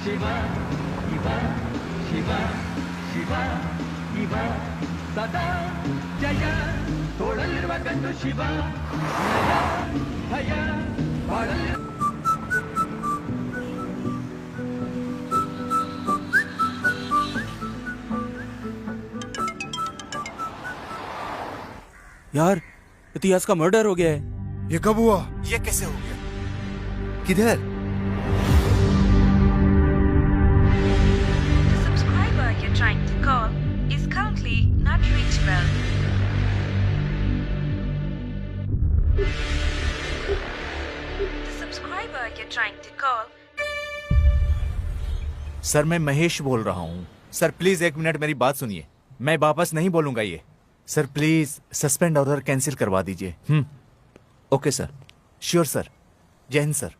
ಶಿವ ಇವ ಶಿವ ಶಿವ ಇವ ಸದಾ ಜಯ ತೋಳಲ್ಲಿರುವ ಗಂಡು ಶಿವ ಭಯ ಭಯ ಬಾಳಲ್ಲಿ यार इतिहास का मर्डर हो गया है। ये कब हुआ? ये कैसे हो गया? किधर? The subscriber you're trying to call is currently not reachable. The subscriber you're trying to call. Sir मैं महेश बोल रहा हूँ। सर प्लीज 1 मिनट मेरी बात सुनिए। मैं वापस नहीं बोलूंगा ये। Sir please suspend order cancel करवा दीजिए। Okay sir, sure sir. जय हिंद सर।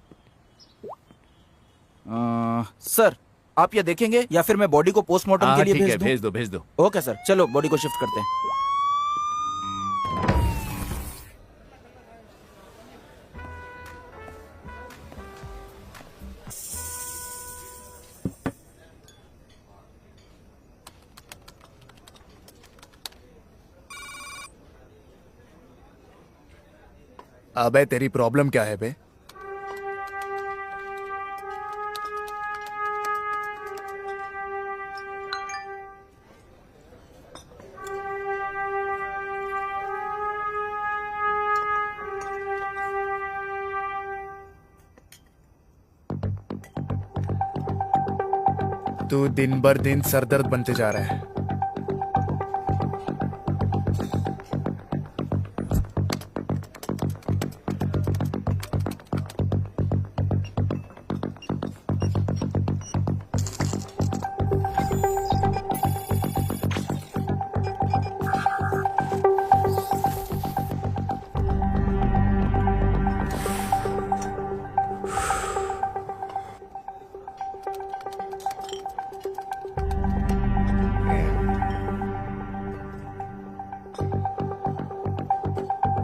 सर आप ये देखेंगे या फिर मैं बॉडी को पोस्टमार्टम के लिए ठीक है, भेज दूं? भेज दो। ओके सर, चलो बॉडी को शिफ्ट करते हैं। अबे तेरी प्रॉब्लम क्या है बे? तू दिन भर दिन सरदर्द बनते जा रहा है।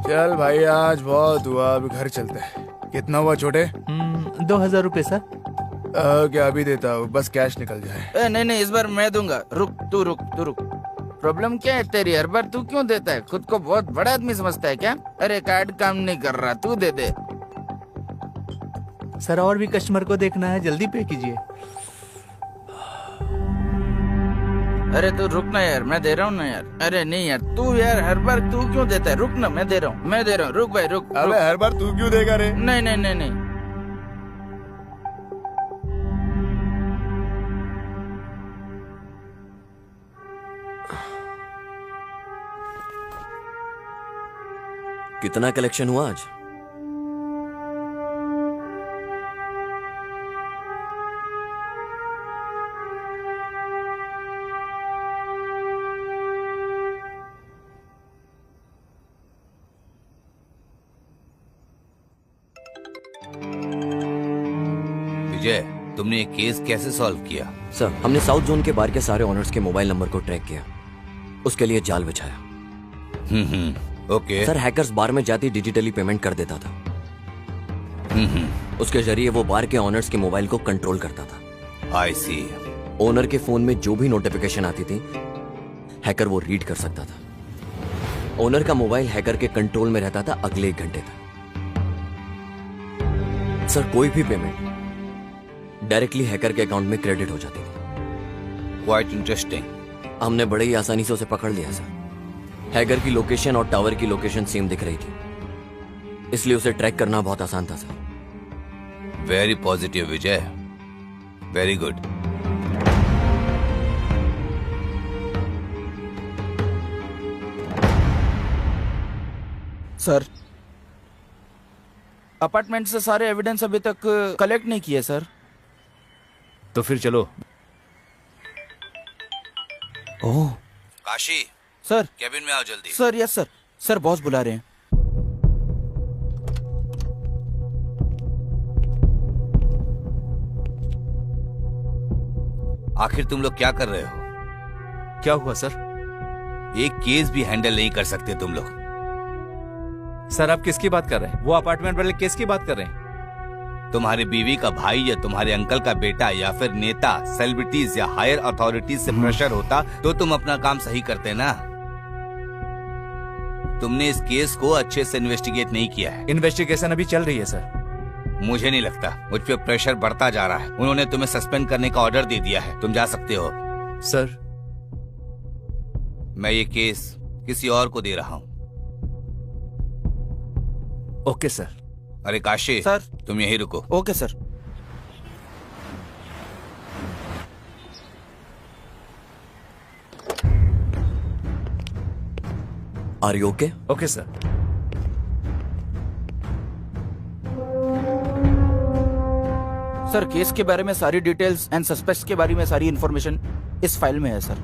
चल भाई आज बहुत हुआ, अभी घर चलते हैं। कितना हुआ छोटे? 2000 रुपये सर। क्या अभी देता हूँ, बस कैश निकल जाए। नहीं नहीं, इस बार मैं दूंगा। रुक तू रुक। प्रॉब्लम क्या है तेरी? हर बार तू क्यों देता है? खुद को बहुत बड़ा आदमी समझता है क्या? अरे कार्ड काम नहीं कर रहा, तू दे दे। सर और भी कस्टमर को देखना है, जल्दी पे कीजिए। अरे तू रुक ना यार, मैं दे रहा हूँ ना यार। अरे नहीं यार, तू यार हर बार तू क्यों देता है? रुक ना, मैं दे रहा हूँ। रुक भाई रुक। अबे हर बार तू क्यों देगा रे? नहीं नहीं नहीं नहीं। कितना कलेक्शन हुआ आज? विजय, तुमने ये केस कैसे सॉल्व किया? सर हमने साउथ जोन के बार के सारे ऑनर्स के मोबाइल नंबर को ट्रैक किया, उसके लिए जाल बिछाया। ओके। सर हैकर्स बार में जाती डिजिटली पेमेंट कर देता था। उसके जरिए वो बार के ऑनर्स के मोबाइल को कंट्रोल करता था। आई सी। ओनर के फोन में जो भी नोटिफिकेशन आती थी हैकर वो रीड कर सकता था। ओनर का मोबाइल हैकर के कंट्रोल में रहता था अगले 1 घंटे तक। सर कोई भी पेमेंट डायरेक्टली हैकर के अकाउंट में क्रेडिट हो जाती थी। Quite interesting. हमने बड़े ही आसानी से उसे पकड़ लिया सर। हैकर की लोकेशन और टावर की लोकेशन सेम दिख रही थी, इसलिए उसे ट्रैक करना बहुत आसान था सर। वेरी पॉजिटिव विजय, वेरी गुड। सर अपार्टमेंट से सारे एविडेंस अभी तक कलेक्ट नहीं किए सर। तो फिर चलो। ओह काशी, सर। केबिन में आओ जल्दी। Sir yes sir. Sir boss बुला रहे हैं। आखिर तुम लोग क्या कर रहे हो? क्या हुआ सर? एक केस भी हैंडल नहीं कर सकते तुम लोग। सर आप किसकी बात कर रहे हैं? वो अपार्टमेंट वाले केस की बात कर रहे हैं? तुम्हारी बीवी का भाई या तुम्हारे अंकल का बेटा या फिर नेता, सेलिब्रिटीज या हायर अथॉरिटीज से प्रेशर होता तो तुम अपना काम सही करते ना। तुमने इस केस को अच्छे से इन्वेस्टिगेट नहीं किया है। इन्वेस्टिगेशन अभी चल रही है सर। मुझे नहीं लगता, मुझ पे प्रेशर बढ़ता जा रहा है। उन्होंने तुम्हें सस्पेंड करने का ऑर्डर दे दिया है, तुम जा सकते हो। सर मैं ये केस किसी और को दे रहा हूँ। Okay sir. अरे काशी सर। तुम यहीं रुको। Okay sir. Are you okay? Okay sir. Sir case के बारे में सारी डिटेल्स एंड सस्पेक्ट्स के बारे में सारी इंफॉर्मेशन इस फाइल में है सर।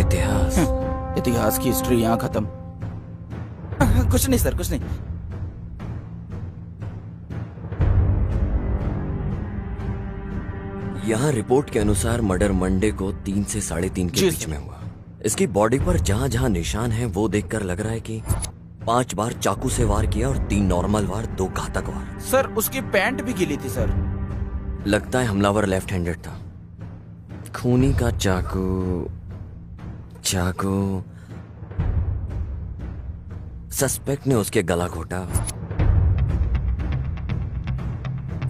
इतिहास। इतिहास की हिस्ट्री यहाँ खत्म। कुछ नहीं सर, कुछ नहीं। यहाँ रिपोर्ट के अनुसार मर्डर मंडे को 3 से 3:30 के जी बीच सर। में हुआ। इसकी बॉडी पर जहाँ जहाँ निशान हैं वो देखकर लग रहा है कि 5 बार चाकू से वार किया और 3 नॉर्मल वार, 2 घातक वार। सर उसकी पैंट भी गिली थी सर। लगता है हमलावर लेफ्ट हैंडेड था। खूनी का चाकू सस्पेक्ट ने उसके गला घोटा।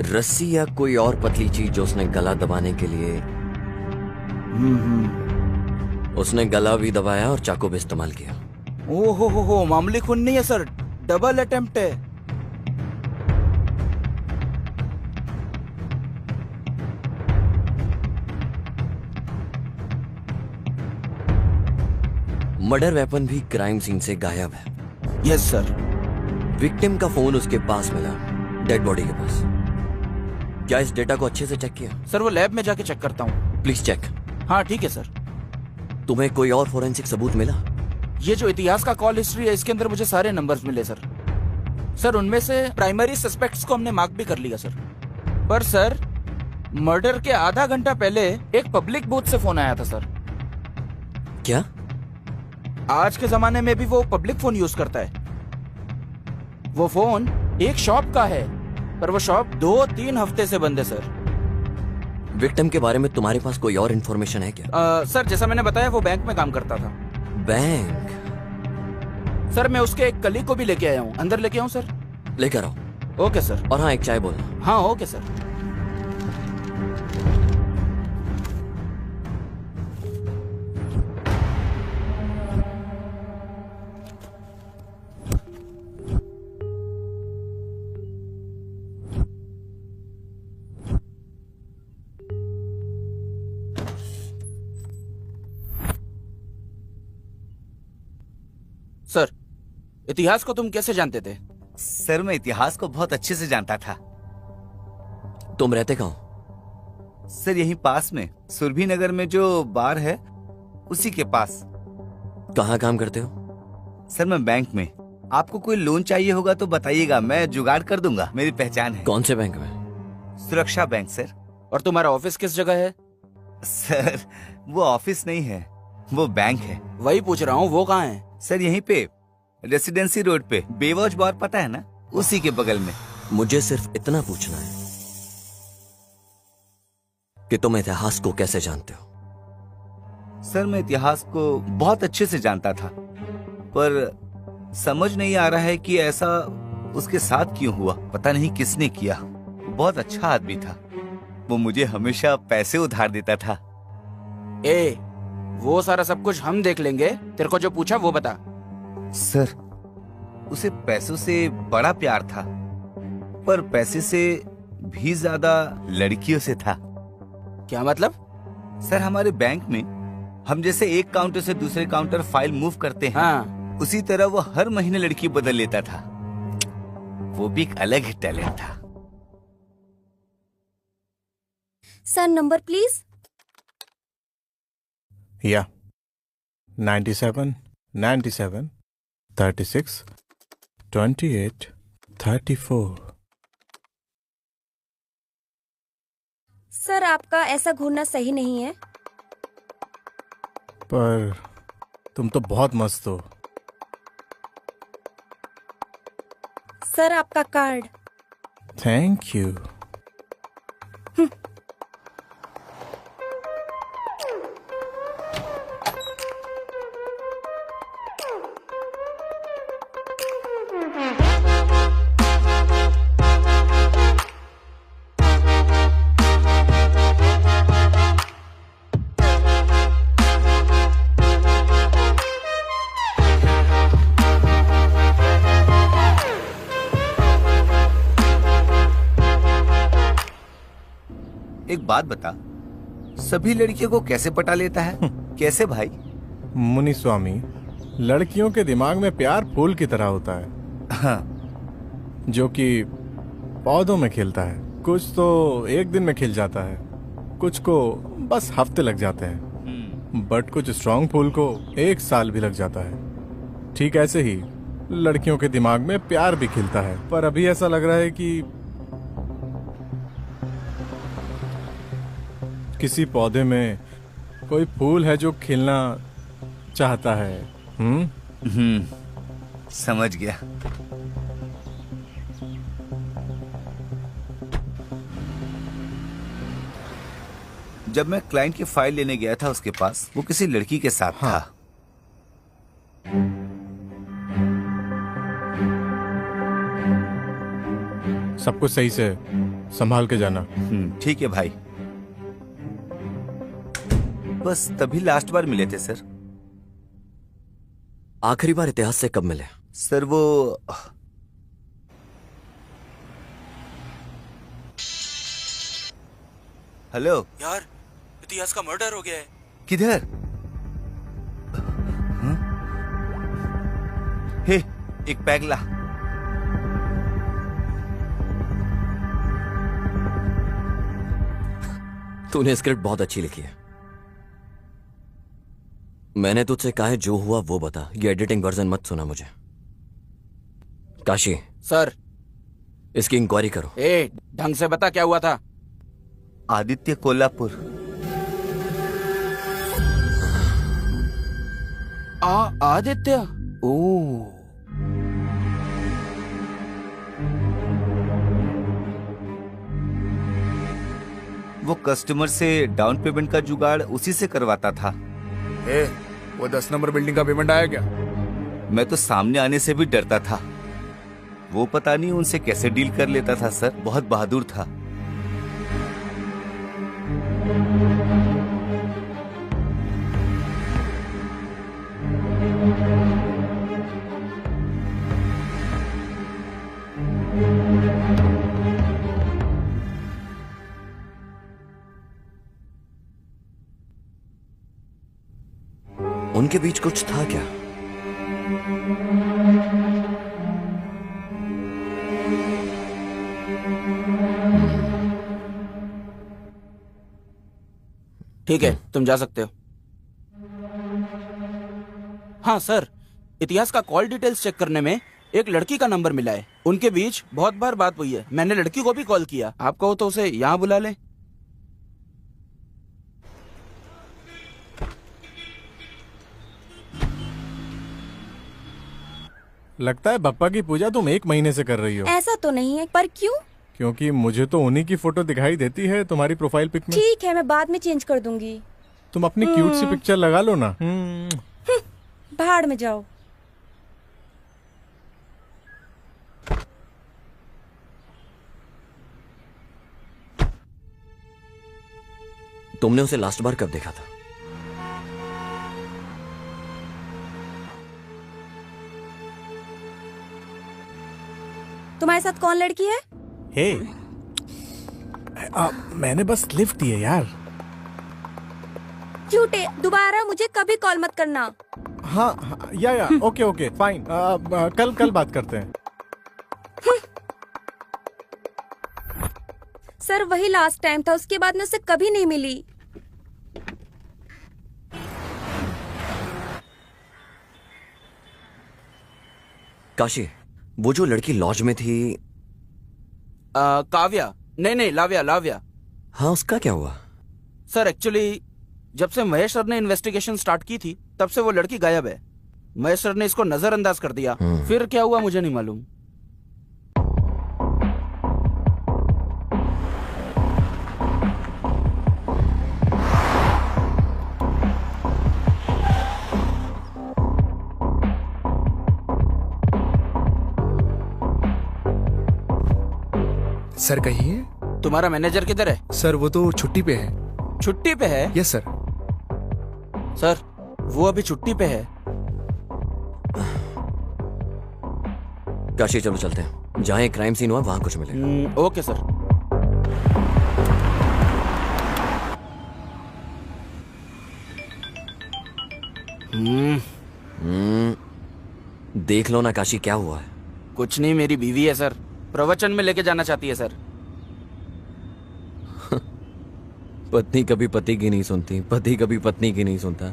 रस्सी या कोई और पतली चीज जो उसने गला दबाने के लिए उसने गला भी दबाया और चाकू भी इस्तेमाल किया। ओ हो, मामूली खून नहीं है सर, डबल अटेम्प्ट है। मर्डर वेपन भी क्राइम सीन से गायब है। Yes sir. विक्टिम का फोन उसके पास मिला, डेड बॉडी के पास। क्या इस डेटा को अच्छे से चेक किया? सर वो लैब में जाके चेक करता हूँ। Please check. हाँ ठीक है सर। तुम्हें कोई और फोरेंसिक सबूत मिला? ये जो इतिहास का कॉल हिस्ट्री है इसके अंदर मुझे सारे नंबर्स मिले सर। सर उनमें से प्राइमरी सस्पेक्ट्स को हमने मार्क भी कर लिया सर। पर सर मर्डर के आधा घंटा पहले एक पब्लिक बूथ से फोन आया था सर। क्या? आज के जमाने में भी वो पब्लिक फोन यूज करता है। वो फोन एक शॉप का है, पर वो शॉप 2-3 हफ्ते से बंद है सर। विक्टिम के बारे में तुम्हारे पास कोई और इन्फॉर्मेशन है क्या? सर जैसा मैंने बताया वो बैंक में काम करता था। बैंक? सर मैं उसके एक कलीग को भी लेके आया हूँ। अंदर लेके आऊँ सर? लेकर आओ। Okay sir. और हाँ, एक चाय बोलना। हाँ ओके सर। सर इतिहास को तुम कैसे जानते थे? सर मैं इतिहास को बहुत अच्छे से जानता था। तुम रहते कहाँ? सर यहीं पास में, सुरभि नगर में जो बार है उसी के पास। कहाँ काम करते हो? सर मैं बैंक में। आपको कोई लोन चाहिए होगा तो बताइएगा, मैं जुगाड़ कर दूंगा, मेरी पहचान है। कौन से बैंक में? सुरक्षा बैंक सर। और तुम्हारा ऑफिस किस जगह है? सर वो ऑफिस नहीं है, वो बैंक है। वही पूछ रहा हूँ, वो कहाँ है? सर यहीं पे रेसिडेंसी रोड पे, बेवॉच बार पता है ना, उसी के बगल में। मुझे सिर्फ इतना पूछना है कि तुम इतिहास को कैसे जानते हो? सर मैं इतिहास को बहुत अच्छे से जानता था, पर समझ नहीं आ रहा है कि ऐसा उसके साथ क्यों हुआ। पता नहीं किसने किया। वो बहुत अच्छा आदमी था। वो मुझे हमेशा पैसे उधार देता था। ए, वो सारा सब कुछ हम देख लेंगे, तेरे को जो पूछा वो बता। सर उसे पैसों से बड़ा प्यार था, पर पैसे से भी ज्यादा लड़कियों से था। क्या मतलब? सर हमारे बैंक में हम जैसे एक काउंटर से दूसरे काउंटर फाइल मूव करते हैं, हाँ। उसी तरह वो हर महीने लड़की बदल लेता था। वो भी एक अलग ही टैलेंट था। Sir number please. या 97 97 36 28 34। सर आपका ऐसा घूरना सही नहीं है। पर तुम तो बहुत मस्त हो। सर आपका कार्ड। Thank you. एक बात बता, सभी लड़कियों को कैसे पटा लेता है? कैसे भाई? मुनि स्वामी, लड़कियों के दिमाग में प्यार फूल की तरह होता है। हाँ, जो कि पौधों में खिलता है। कुछ तो एक दिन में खिल जाता है, कुछ को बस हफ्ते लग जाते हैं, बट कुछ स्ट्रांग फूल को 1 साल भी लग जाता है। ठीक ऐसे ही लड़कियों के दिमाग में प्यार भी खिलता है, पर अभी ऐसा लग रहा है कि किसी पौधे में कोई फूल है जो खिलना चाहता है। समझ गया। जब मैं क्लाइंट की फाइल लेने गया था उसके पास, वो किसी लड़की के साथ था। सब कुछ सही से संभाल के जाना। ठीक है भाई। बस तभी लास्ट बार मिले थे सर। आखिरी बार इतिहास से कब मिले? सर वो हेलो यार, इतिहास का मर्डर हो गया है। किधर? हे, एक पैग ला। तूने स्क्रिप्ट बहुत अच्छी लिखी है। मैंने तुझसे कहा है जो हुआ वो बता, ये एडिटिंग वर्जन मत सुना मुझे। काशी सर, इसकी इंक्वायरी करो। ढंग से बता क्या हुआ था। आदित्य कोल्हापुर। आदित्य? ओ, वो कस्टमर से डाउन पेमेंट का जुगाड़ उसी से करवाता था। वो 10 नंबर बिल्डिंग का पेमेंट आया क्या? मैं तो सामने आने से भी डरता था। वो पता नहीं उनसे कैसे डील कर लेता था सर, बहुत बहादुर था। उनके बीच कुछ था क्या? ठीक है, तुम जा सकते हो। हाँ सर, इतिहास का कॉल डिटेल्स चेक करने में एक लड़की का नंबर मिला है। उनके बीच बहुत बार बात हुई है। मैंने लड़की को भी कॉल किया। आप कहो तो उसे यहाँ बुला ले। लगता है बप्पा की पूजा तुम 1 महीने से कर रही हो। ऐसा तो नहीं है, पर क्यों? क्योंकि मुझे तो उन्हीं की फोटो दिखाई देती है तुम्हारी प्रोफाइल पिक में। ठीक है, मैं बाद में चेंज कर दूंगी। तुम अपनी क्यूट सी पिक्चर लगा लो ना। भाड़ में जाओ। तुमने उसे लास्ट बार कब देखा था? तुम्हारे साथ कौन लड़की है? हे, मैंने बस लिफ्ट दी है यार। झूठे, दोबारा मुझे कभी कॉल मत करना। हाँ, या ओके ओके फाइन। कल बात करते हैं। सर, वही लास्ट टाइम था, उसके बाद मैं उससे कभी नहीं मिली। काशी, वो जो लड़की लॉज में थी, काव्या? नहीं, लाव्या। हाँ, उसका क्या हुआ? सर एक्चुअली जब से महेश सर ने इन्वेस्टिगेशन स्टार्ट की थी तब से वो लड़की गायब है। महेश सर ने इसको नजरअंदाज कर दिया। फिर क्या हुआ मुझे नहीं मालूम। सर कहिए। तुम्हारा मैनेजर किधर है? सर वो तो छुट्टी पे है। छुट्टी पे है? Yes sir. सर वो अभी छुट्टी पे है। काशी चलो चलते हैं, जहाँ एक क्राइम सीन हुआ वहां कुछ मिले। Okay sir. देख लो ना काशी, क्या हुआ है? कुछ नहीं, मेरी बीवी है सर, प्रवचन में लेके जाना चाहती है सर। पत्नी कभी पति की नहीं सुनती, पति कभी पत्नी की नहीं सुनता।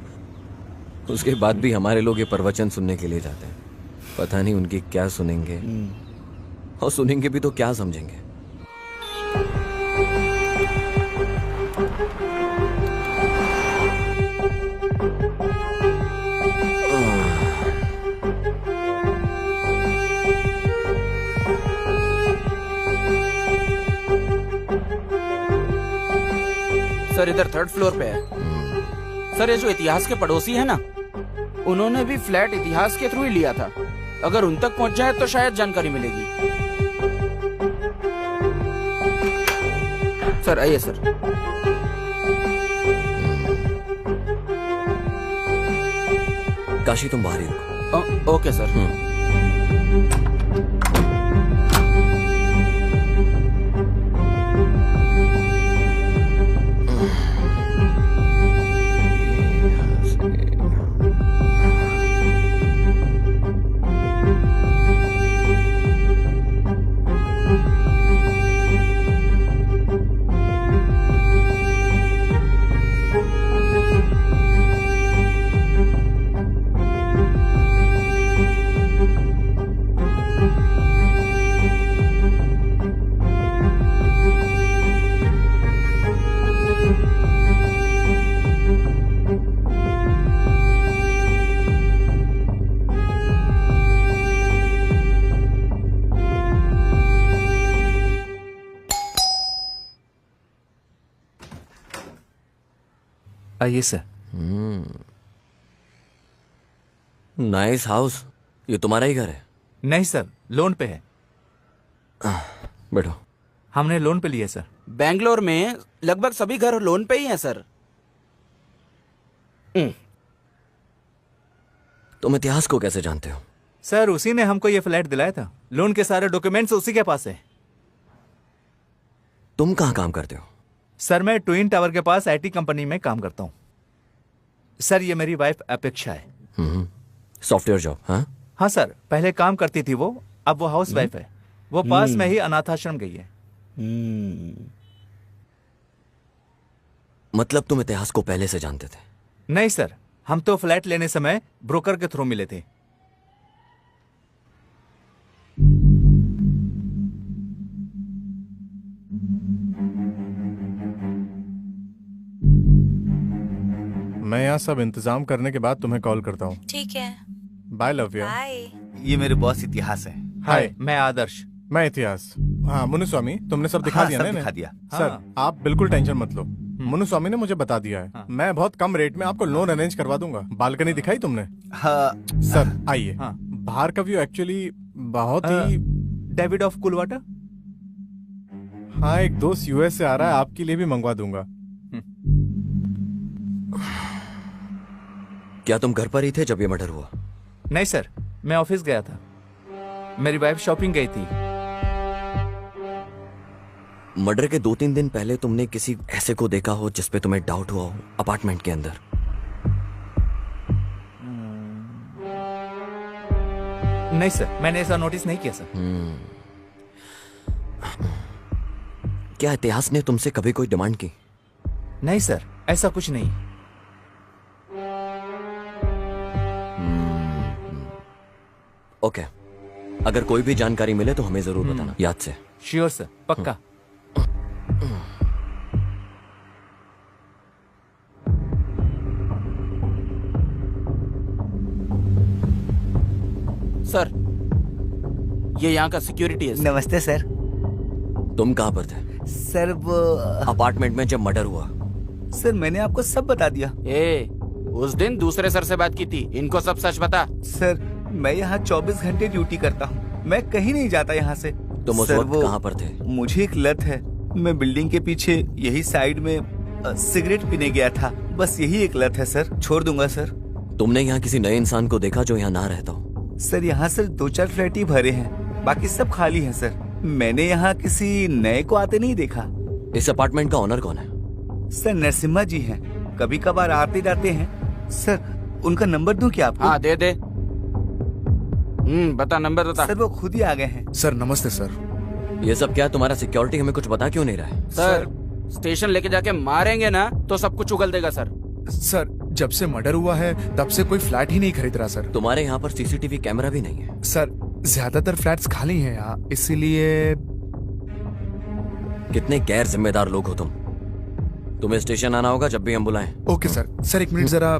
उसके बाद भी हमारे लोग ये प्रवचन सुनने के लिए जाते हैं। पता नहीं उनकी क्या सुनेंगे, और सुनेंगे भी तो क्या समझेंगे। सर इधर 3rd फ्लोर पे है। सर ये जो इतिहास के पड़ोसी है ना, उन्होंने भी फ्लैट इतिहास के थ्रू ही लिया था। अगर उन तक पहुंच जाए तो शायद जानकारी मिलेगी। सर आइए सर। काशी तुम बाहर ही रुको। Okay sir. आइए सर। Nice house. ये तुम्हारा ही घर है? नहीं सर, लोन पे है। बैठो। हमने लोन पे लिया सर। बैंगलोर में लगभग सभी घर लोन पे ही हैं सर। तुम इतिहास को कैसे जानते हो? सर उसी ने हमको ये फ्लैट दिलाया था। लोन के सारे डॉक्यूमेंट्स उसी के पास है। तुम कहाँ काम करते हो? सर मैं ट्विन टावर के पास आईटी कंपनी में काम करता हूँ। सर ये मेरी वाइफ अपेक्षा है। Software job? हाँ हाँ सर, पहले काम करती थी वो, अब वो हाउस वाइफ है। वो पास में ही अनाथाश्रम गई है। मतलब तुम इतिहास को पहले से जानते थे? नहीं सर, हम तो फ्लैट लेने समय ब्रोकर के थ्रू मिले थे। मैं यहाँ सब इंतजाम करने के बाद तुम्हें कॉल करता हूँ। ठीक है, बाय लव्या। बाय। ये मेरे बॉस इतिहास है। हाय, मैं आदर्श। मैं इतिहास। हाँ मुनुस्वामी, तुमने सब दिखा हाँ, दिया सब ना? दिखा दिया। सर हाँ। आप बिल्कुल टेंशन मत लो। मुनुस्वामी ने मुझे बता दिया है। हाँ। मैं बहुत कम रेट में आपको लोन अरेंज करवा दूंगा। बालकनी दिखाई तुमने? हाँ सर आइए। हाँ। बाहर का व्यू एक्चुअली बहुत ही डेविड ऑफ कुलवाटा। हाँ, एक दोस्त यूएस से आ रहा है, आपके लिए भी मंगवा दूंगा। क्या तुम घर पर ही थे जब ये मर्डर हुआ? नहीं सर, मैं ऑफिस गया था। मेरी वाइफ शॉपिंग गई थी। मर्डर के 2-3 दिन पहले तुमने किसी ऐसे को देखा हो जिसपे तुम्हें डाउट हुआ हो अपार्टमेंट के अंदर? नहीं सर, मैंने ऐसा नोटिस नहीं किया सर। क्या इतिहास ने तुमसे कभी कोई डिमांड की? नहीं सर, ऐसा कुछ नहीं। ओके, अगर कोई भी जानकारी मिले तो हमें जरूर बताना, याद से। श्योर सर, पक्का। सर ये यहाँ का सिक्योरिटी है सर। नमस्ते सर। तुम कहाँ पर थे? सर वो अपार्टमेंट में जब मर्डर हुआ? सर मैंने आपको सब बता दिया। उस दिन दूसरे सर से बात की थी, इनको सब सच बता। सर मैं यहाँ 24 घंटे ड्यूटी करता हूँ, मैं कहीं नहीं जाता यहाँ से। तुम उस सर, वक्त वो कहाँ पर थे? मुझे एक लत है, मैं बिल्डिंग के पीछे यही साइड में सिगरेट पीने गया था, बस यही एक लत है सर, छोड़ दूंगा सर। तुमने यहाँ किसी नए इंसान को देखा जो यहाँ ना रहता हो? सर यहाँ सर 2-4 फ्लैट ही भरे हैं, बाकी सब खाली हैं सर। मैंने यहाँ किसी नए को आते नहीं देखा। इस अपार्टमेंट का ओनर कौन है? सर नरसिम्हा जी हैं, कभी कभार आते जाते हैं। सर उनका नंबर दूं क्या आपको? हाँ दे दे। बता, नंबर बता। सर वो खुद ही आ गए हैं। सर नमस्ते सर। ये सब क्या तुम्हारा सिक्योरिटी हमें कुछ बता क्यों नहीं रहा है? सर स्टेशन लेके जाके मारेंगे ना तो सब कुछ उगल देगा सर। सर जब से मर्डर हुआ है तब से कोई फ्लैट ही नहीं खरीद रहा सर। तुम्हारे यहाँ पर सीसीटीवी कैमरा भी नहीं है? सर ज्यादातर फ्लैट्स खाली हैं यहाँ, इसीलिए। कितने गैर जिम्मेदार लोग हो तुम। तुम्हें स्टेशन आना होगा जब भी हम बुलाएं। Okay sir. सर एक मिनट जरा।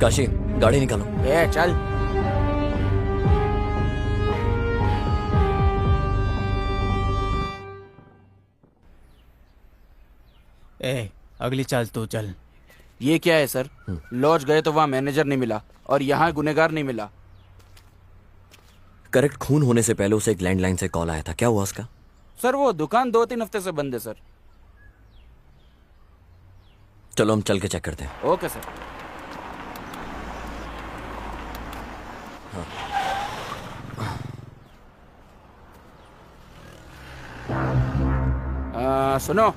काशी गाड़ी निकालो। ए चल। ए अगली चाल तू चल। ये क्या है सर? लॉज गए तो वहाँ मैनेजर नहीं मिला और यहाँ गुनेगार नहीं मिला। करेक्ट, खून होने से पहले उसे एक लैंडलाइन से कॉल आया था, क्या हुआ उसका? सर वो दुकान 2-3 हफ्ते से बंद है सर। चलो हम चल के चेक करते हैं। Okay sir. सुनो,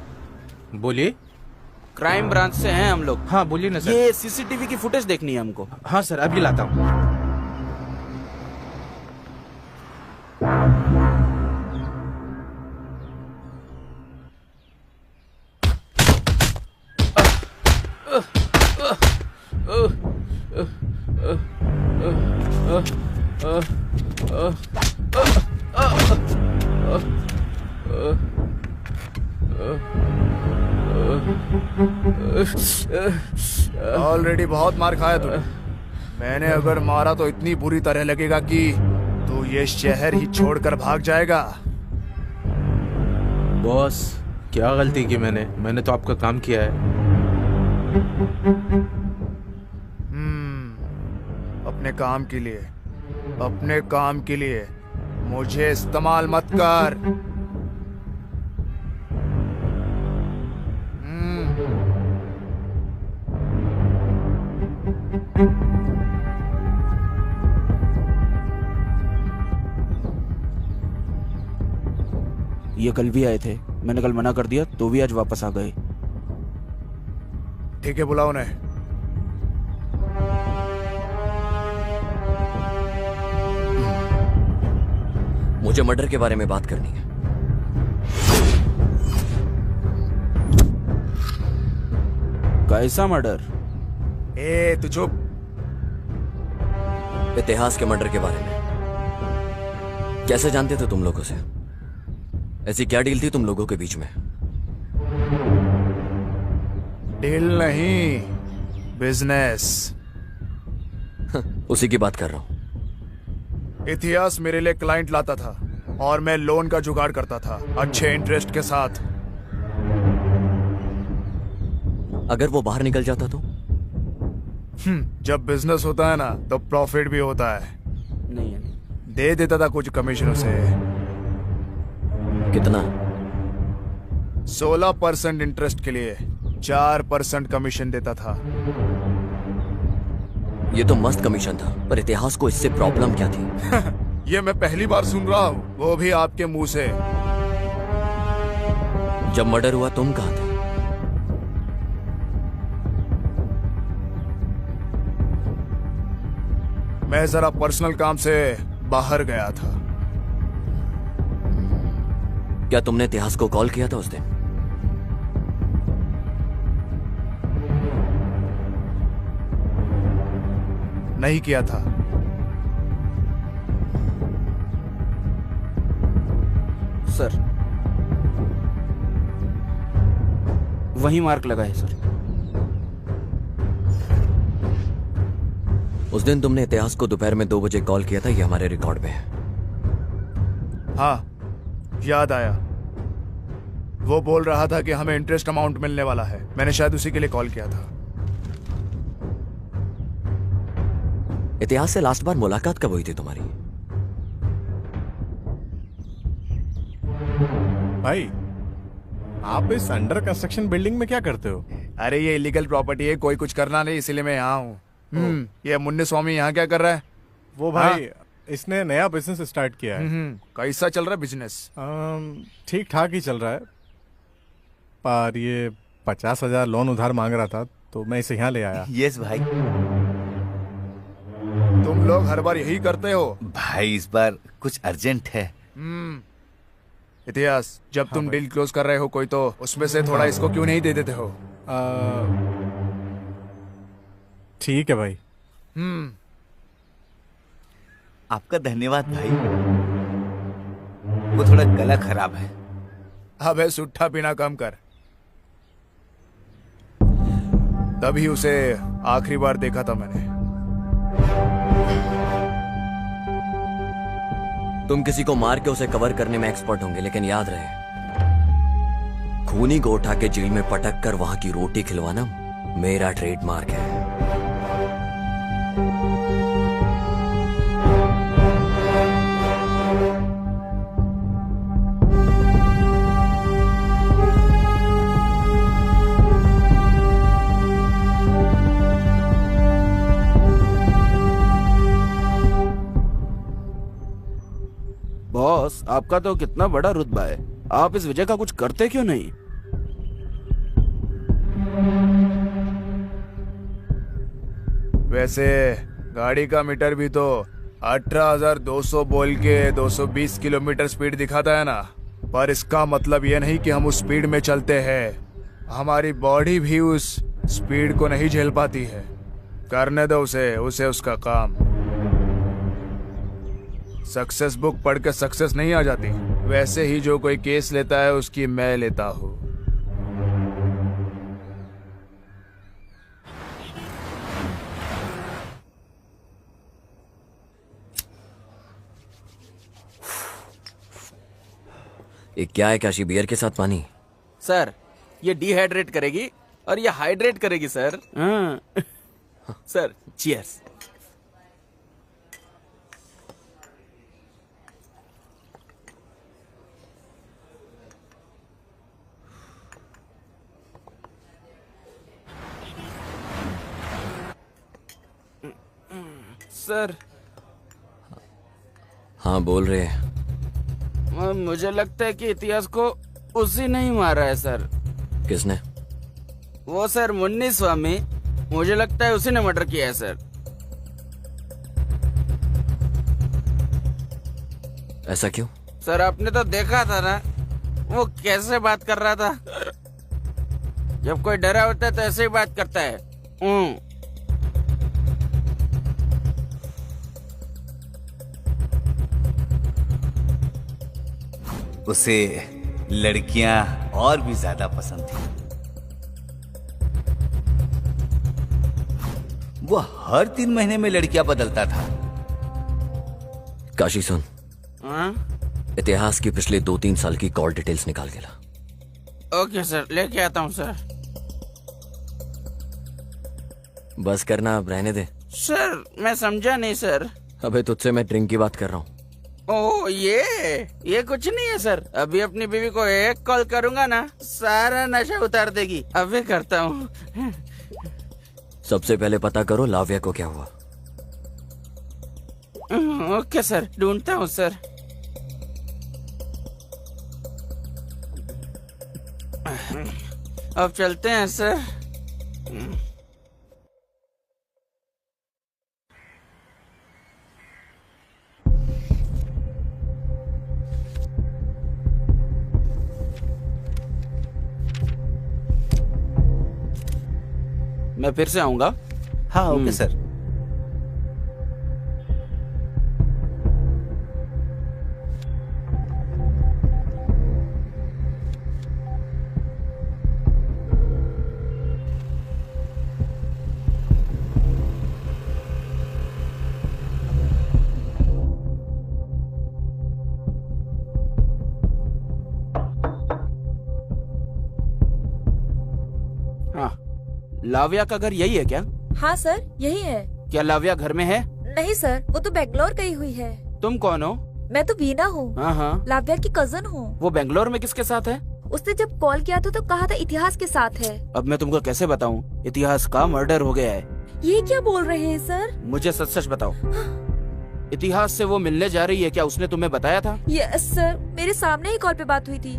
बोलिए। क्राइम ब्रांच से हैं हम लोग। हाँ बोलिए ना सर। ये सीसीटीवी की फुटेज देखनी है हमको। हाँ सर अभी लाता हूँ। ऑलरेडी बहुत मार खाया तूने। मैंने अगर मारा तो इतनी बुरी तरह लगेगा कि तू ये शहर ही छोड़कर भाग जाएगा। बॉस क्या गलती की मैंने तो आपका काम किया है। अपने काम के लिए, अपने काम के लिए मुझे इस्तेमाल मत कर। ये कल भी आए थे, मैंने कल मना कर दिया तो भी आज वापस आ गए। ठीक है बुलाओ उन्हें। मुझे मर्डर के बारे में बात करनी है। कैसा मर्डर? ए तू चुप। इतिहास के मर्डर के बारे में। कैसे जानते थे तुम लोगों से? ऐसी क्या डील थी तुम लोगों के बीच में? डील नहीं, बिजनेस। उसी की बात कर रहा हूं। इतिहास मेरे लिए क्लाइंट लाता था और मैं लोन का जुगाड़ करता था, अच्छे इंटरेस्ट के साथ। अगर वो बाहर निकल जाता तो? जब बिजनेस होता है ना तो प्रॉफिट भी होता है। नहीं है। दे देता था कुछ कमीशन उसे। कितना? 16% इंटरेस्ट के लिए 4% कमीशन देता था। ये तो मस्त कमीशन था, पर इतिहास को इससे प्रॉब्लम क्या थी? ये मैं पहली बार सुन रहा हूँ, वो भी आपके मुंह से। जब मर्डर हुआ तुम कहाँ थे? मैं जरा पर्सनल काम से बाहर गया था। क्या तुमने इतिहास को कॉल किया था उस दिन? नहीं किया था। सर वही मार्क लगा है सर। उस दिन तुमने इतिहास को दोपहर में 2 बजे कॉल किया था, ये हमारे रिकॉर्ड में है। हाँ याद आया। वो बोल रहा था कि हमें इंटरेस्ट अमाउंट मिलने वाला है, मैंने शायद उसी के लिए कॉल किया था। इतिहास से लास्ट बार मुलाकात कब हुई थी तुम्हारी? भाई आप इस अंडर कंस्ट्रक्शन बिल्डिंग में क्या करते हो? अरे ये इलीगल प्रॉपर्टी है, कोई कुछ करना नहीं, इसीलिए मैं यहाँ हूँ। ये मुन्ने स्वामी यहाँ क्या कर रहा है? वो भाई इसने नया बिजनेस स्टार्ट किया है। कैसा चल रहा है बिजनेस? ठीक ठाक ही चल रहा है, पर ये 50,000 लोन उधार मांग रहा था तो मैं इसे यहाँ ले आया। यस भाई। तुम लोग हर बार यही करते हो भाई, इस बार कुछ अर्जेंट है। इतिहास, जब तुम डील क्लोज कर रहे हो कोई, तो उसमें से थोड़ा इसको क्यों नहीं दे देते हो? ठीक है भाई। आपका धन्यवाद भाई। वो थोड़ा गला खराब है। अबे सुट्ठा पीना कम कर। तभी उसे आखिरी बार देखा था मैंने। तुम किसी को मार के उसे कवर करने में एक्सपर्ट होंगे, लेकिन याद रहे, खूनी को उठा के जेल में पटक कर वहां की रोटी खिलवाना मेरा ट्रेडमार्क है। बॉस, आपका तो कितना बड़ा रुतबा है, आप इस वजह का कुछ करते क्यों नहीं? वैसे गाड़ी का मीटर भी तो 18,200 बोल के 220 किलोमीटर स्पीड दिखाता है ना, पर इसका मतलब ये नहीं कि हम उस स्पीड में चलते हैं। हमारी बॉडी भी उस स्पीड को नहीं झेल पाती है। करने दो उसे उसका काम। सक्सेस बुक पढ़ के सक्सेस नहीं आ जाती, वैसे ही जो कोई केस लेता है उसकी मैं लेता हूँ। ये क्या है काशी, बियर के साथ पानी? सर, ये डिहाइड्रेट करेगी और ये हाइड्रेट करेगी सर। Sir, cheers. सर। हाँ बोल रहे हैं। मुझे लगता है कि इतिहास को उसी ने ही मारा है सर। किसने? वो सर मुन्नी स्वामी, मुझे लगता है उसी ने मर्डर किया है सर। ऐसा क्यों? सर आपने तो देखा था ना, वो कैसे बात कर रहा था। जब कोई डरा होता है तो ऐसे ही बात करता है। उसे लड़कियां और भी ज्यादा पसंद थी। वो हर 3 महीने में लड़कियां बदलता था। काशी सुन, इतिहास की पिछले 2-3 साल की कॉल डिटेल्स निकाल के ला। ओके सर, लेके आता हूँ सर। बस करना, अब रहने दे। सर मैं समझा नहीं सर। अबे तुझसे मैं ड्रिंक की बात कर रहा हूँ। ओ ये कुछ नहीं है सर। अभी अपनी बीवी को एक कॉल करूंगा ना, सारा नशा उतार देगी। अभी करता हूँ। सबसे पहले पता करो लाव्या को क्या हुआ। ओके सर, ढूंढता हूँ सर। अब चलते हैं सर। मैं फिर से आऊंगा। हाँ ओके सर। लाव्या का घर यही है क्या? हाँ सर, यही है। क्या लाव्या घर में है? नहीं सर, वो तो बेंगलोर गई हुई है। तुम कौन हो? मैं तो वीना हूँ, हाँ हाँ, लाव्या की कजन हूँ। वो बेंगलोर में किसके साथ है? उसने जब कॉल किया था तो कहा था इतिहास के साथ है। अब मैं तुमको कैसे बताऊं? इतिहास का मर्डर हो गया है। ये क्या बोल रहे हैं सर? मुझे सच सच बताओ, इतिहास से वो मिलने जा रही है क्या? उसने तुम्हें बताया था? यस सर, मेरे सामने ही कॉल पे बात हुई थी।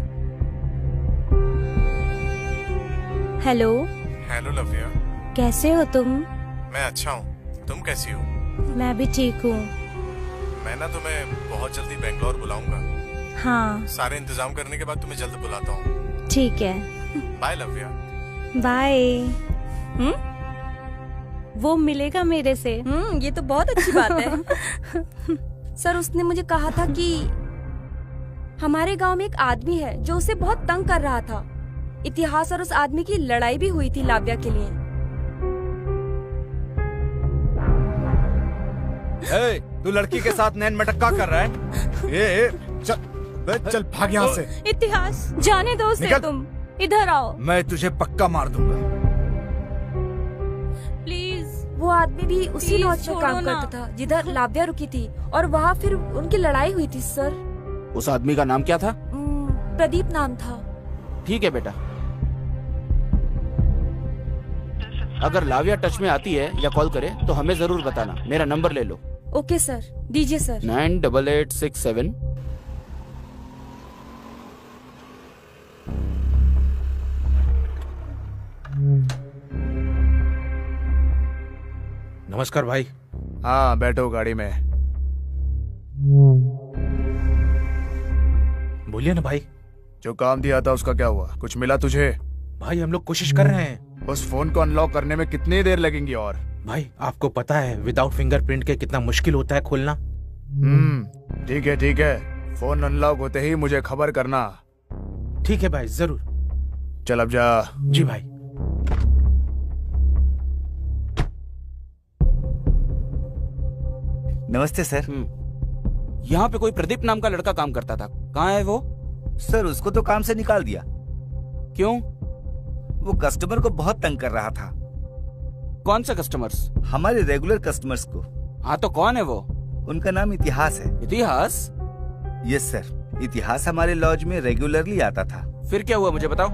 हेलो, हेलो लव्या, कैसे हो तुम? मैं अच्छा हूँ, तुम कैसी हो? मैं भी ठीक हूँ। मैं ना तुम्हें बहुत जल्दी बेंगलोर बुलाऊंगा। हाँ सारे इंतजाम करने के बाद तुम्हें जल्द बुलाता हूँ। ठीक है, बाय लव्या। बाय। वो मिलेगा मेरे से। ये तो बहुत अच्छी बात है। सर, उसने मुझे कहा था कि हमारे गांव में एक आदमी है जो उसे बहुत तंग कर रहा था। इतिहास और उस आदमी की लड़ाई भी हुई थी लाव्या के लिए। ए, तू लड़की के साथ नैन मटक्का कर रहा है? ए, चल चल भाग यहाँ से। इतिहास, जाने दो उसे, तुम इधर आओ मैं तुझे पक्का मार दूंगा। प्लीज। वो आदमी भी उसी लॉज में काम करता था जिधर लाव्या रुकी थी, और वहाँ फिर उनकी लड़ाई हुई थी सर। उस आदमी का नाम क्या था? प्रदीप नाम था। ठीक है बेटा, अगर लाव्या टच में आती है या कॉल करे तो हमें जरूर बताना। मेरा नंबर ले लो। ओके सर, दीजिए सर। 98867। नमस्कार भाई। हाँ बैठो गाड़ी में। बोलिए ना भाई। जो काम दिया था उसका क्या हुआ? कुछ मिला तुझे? भाई हम लोग कोशिश कर रहे हैं। उस फोन को अनलॉक करने में कितनी देर लगेंगी? और भाई आपको पता है विदाउट फिंगरप्रिंट के कितना मुश्किल होता है खोलना। ठीक है ठीक है, फोन अनलॉक होते ही मुझे खबर करना। ठीक है भाई, जरूर। चल अब जा। जी भाई। नमस्ते सर। यहाँ पे कोई प्रदीप नाम का लड़का काम करता था, कहाँ है वो? सर उसको तो काम से निकाल दिया। क्यों? वो कस्टमर को बहुत तंग कर रहा था। कौन से कस्टमर्स? हमारे रेगुलर कस्टमर्स को। हाँ तो कौन है वो? उनका नाम इतिहास है। इतिहास? यस सर, इतिहास हमारे लॉज में रेगुलरली आता था। फिर क्या हुआ मुझे बताओ।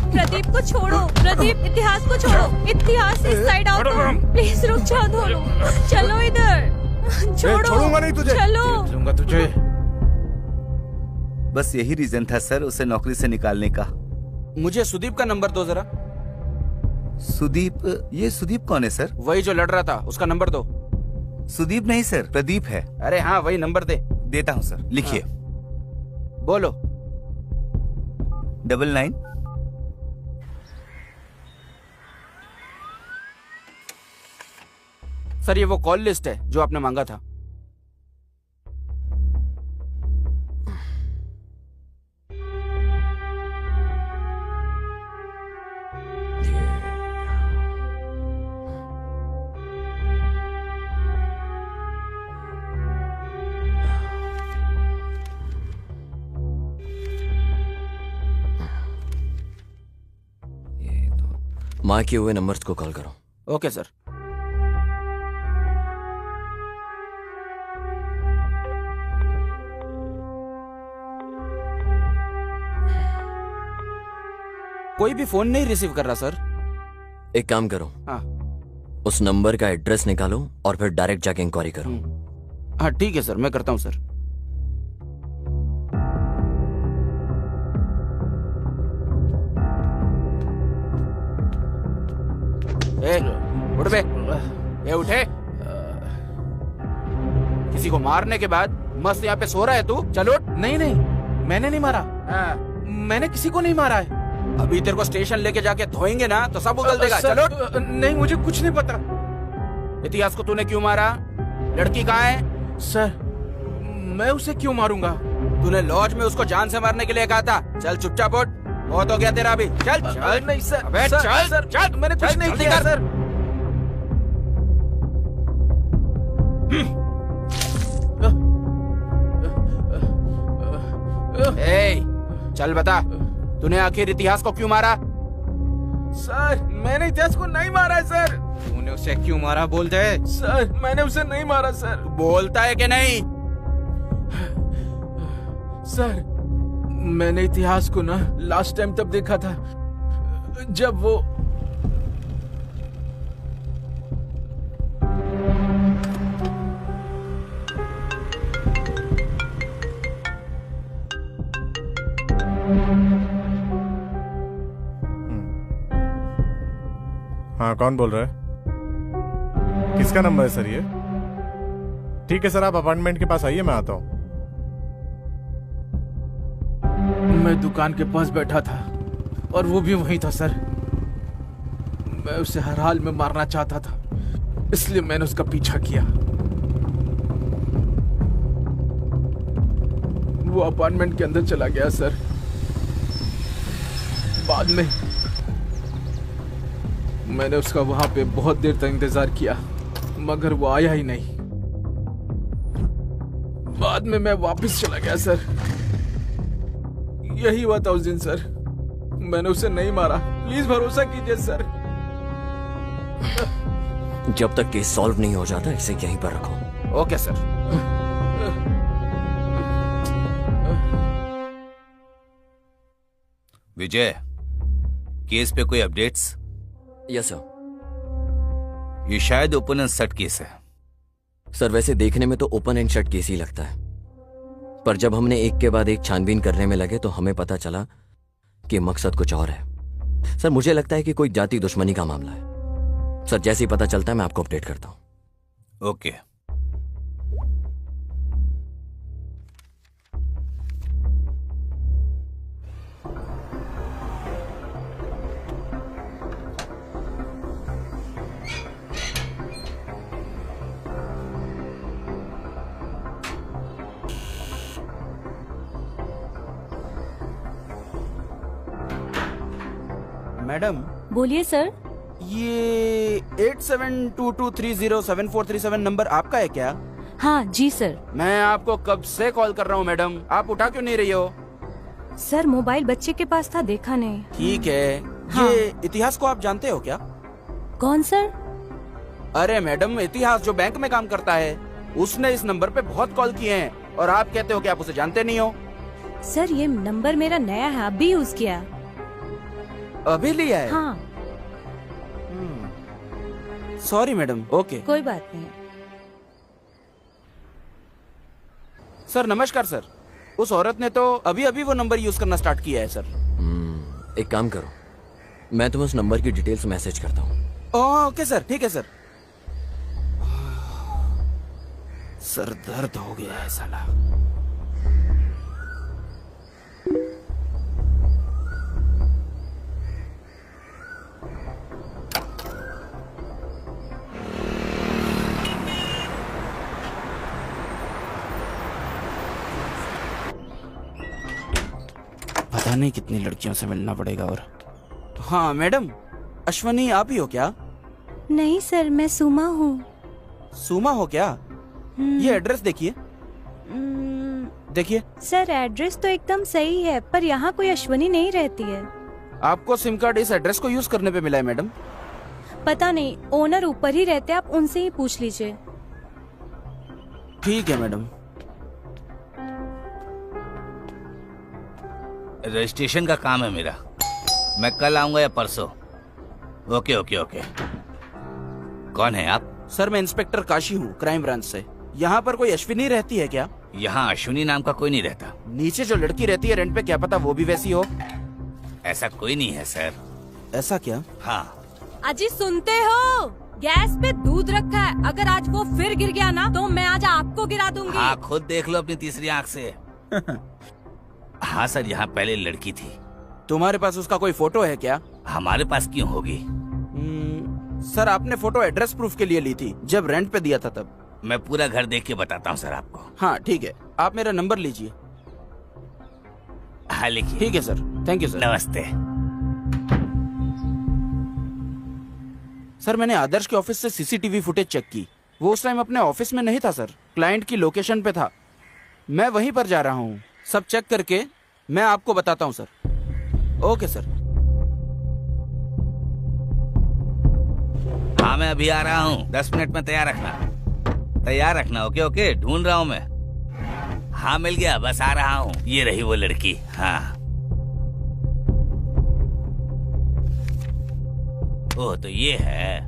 प्रदीप को छोड़ो, प्रदीप इतिहास को छोड़ो। इतिहास इस साइड आओ तुम। प्लीज रुक जाओ दोनों। चलो इधर। छोड़ूंगा नहीं तुझे। चलो। लूंगा तुझे। बस यही रीजन था सर उसे नौकरी से निकालने का। मुझे सुदीप का नंबर दो जरा। सुदीप? ये सुदीप कौन है सर? वही जो लड़ रहा था, उसका नंबर दो। सुदीप नहीं सर, प्रदीप है। अरे हाँ वही, नंबर दे। देता हूँ सर, लिखिए। बोलो। 99। सर ये वो कॉल लिस्ट है जो आपने मांगा था। माँ के हुए नंबर्स को कॉल करो। Okay sir. कोई भी फोन नहीं रिसीव कर रहा सर। एक काम करो, हाँ उस नंबर का एड्रेस निकालो और फिर डायरेक्ट जाके इंक्वायरी करो। हाँ ठीक है सर, मैं करता हूँ सर। उठ बे, ये उठे। किसी को मारने के बाद मस्त यहाँ पे सो रहा है तू? चलो उठ। नहीं नहीं, मैंने नहीं मारा। मैंने किसी को नहीं मारा है। अभी तेरे को स्टेशन लेके जाके धोएंगे ना तो सब उगल देगा। चलो उठ। नहीं, मुझे कुछ नहीं पता। इतिहास को तूने क्यों मारा? लड़की कहाँ है? सर मैं उसे क्यों मारूंगा? तूने लॉज में उसको जान से मारने के लिए कहा था। चल चुपचाप उठ, बहुत हो गया तेरा अभी। चल चल। नहीं सर। अबे सर, चल सर, चल। मैंने कुछ चल, नहीं जल्दी किया कर। सर। ए, चल बता, तूने आखिर इतिहास को क्यों मारा? सर मैंने इतिहास को नहीं मारा है सर। तूने उसे क्यों मारा बोल दे। सर मैंने उसे नहीं मारा सर। बोलता है कि नहीं? सर मैंने इतिहास को ना लास्ट टाइम तब देखा था जब वो हाँ, कौन बोल रहा है? किसका नंबर है सर ये? ठीक है सर, आप अपार्टमेंट के पास आइए, मैं आता हूँ। मैं दुकान के पास बैठा था और वो भी वहीं था सर। मैं उसे हर हाल में मारना चाहता था, इसलिए मैंने उसका पीछा किया। वो अपार्टमेंट के अंदर चला गया सर। बाद में मैंने उसका वहां पे बहुत देर तक इंतजार किया, मगर वो आया ही नहीं। बाद में मैं वापस चला गया सर। यही हुआ था उस दिन सर। मैंने उसे नहीं मारा, प्लीज भरोसा कीजिए सर। जब तक केस सॉल्व नहीं हो जाता इसे यहीं पर रखो। Okay sir. विजय, केस पे कोई अपडेट्स? Yes sir. ये शायद ओपन एंड शट केस है। सर वैसे देखने में तो ओपन एंड शट केस ही लगता है, पर जब हमने एक के बाद एक छानबीन करने में लगे तो हमें पता चला कि मकसद कुछ और है। सर मुझे लगता है कि कोई जाति दुश्मनी का मामला है। सर जैसे ही पता चलता है मैं आपको अपडेट करता हूं। ओके। मैडम बोलिए सर। ये 8722307437 नंबर आपका है क्या? हाँ जी सर। मैं आपको कब से कॉल कर रहा हूँ मैडम, आप उठा क्यों नहीं रही हो? सर मोबाइल बच्चे के पास था, देखा नहीं। ठीक है। हाँ। ये इतिहास को आप जानते हो क्या? कौन सर? अरे मैडम, इतिहास जो बैंक में काम करता है, उसने इस नंबर पे बहुत कॉल किए हैं और आप कहते हो कि आप उसे जानते नहीं हो। सर ये नंबर मेरा नया है, अभी यूज किया। अभी लिया है? हाँ। Sorry madam. ओके कोई बात नहीं। सर नमस्कार सर। उस औरत ने तो अभी अभी वो नंबर यूज करना स्टार्ट किया है सर। एक काम करो, मैं तुम्हें उस नंबर की डिटेल्स मैसेज करता हूँ। ओके सर, ठीक है सर। सर दर्द हो गया है साला। पता नहीं कितनी लड़कियों से मिलना पड़ेगा। और हाँ मैडम, अश्वनी आप ही हो क्या? नहीं सर, मैं सुमा हूँ। सुमा हो क्या? ये एड्रेस देखिए। देखिए सर एड्रेस तो एकदम सही है, पर यहाँ कोई अश्वनी नहीं रहती है। आपको सिम कार्ड इस एड्रेस को यूज करने पे मिला है मैडम। पता नहीं, ओनर ऊपर ही रहते, आप उनसे ही पूछ लीजिए। ठीक है मैडम। रजिस्ट्रेशन का काम है मेरा, मैं कल आऊंगा या परसों। Okay okay okay. कौन है आप? सर मैं इंस्पेक्टर काशी हूँ, क्राइम ब्रांच से। यहाँ पर कोई अश्विनी रहती है क्या? यहाँ अश्विनी नाम का कोई नहीं रहता। नीचे जो लड़की रहती है रेंट पे, क्या पता वो भी वैसी हो। ऐसा कोई नहीं है सर। ऐसा क्या? हाँ। अजी सुनते हो? गैस पे दूध रखा है, अगर आज वो फिर गिर गया ना तो मैं आज आपको गिरा दूंगी। हाँ खुद देख लो अपनी तीसरी आंख से। हाँ सर, यहाँ पहले लड़की थी। तुम्हारे पास उसका कोई फोटो है क्या? हमारे पास क्यों होगी? सर आपने फोटो एड्रेस प्रूफ के लिए ली थी, जब रेंट पे दिया था तब। मैं पूरा घर देख के बताता हूँ सर आपको। हाँ ठीक है, आप मेरा नंबर लीजिए। हाँ लिखिए। ठीक है सर, थैंक यू सर। नमस्ते। सर मैंने आदर्श के ऑफिस से सीसीटीवी फुटेज चेक की। वो उस टाइम अपने ऑफिस में नहीं था सर, क्लाइंट की लोकेशन पे था। मैं वहीं पर जा रहा हूँ, सब चेक करके मैं आपको बताता हूँ सर। Okay sir. हाँ मैं अभी आ रहा हूँ, 10 मिनट में तैयार रखना। ओके ओके, ढूंढ रहा हूँ मैं। हाँ मिल गया, बस आ रहा हूँ। ये रही वो लड़की। हाँ ओह तो ये है।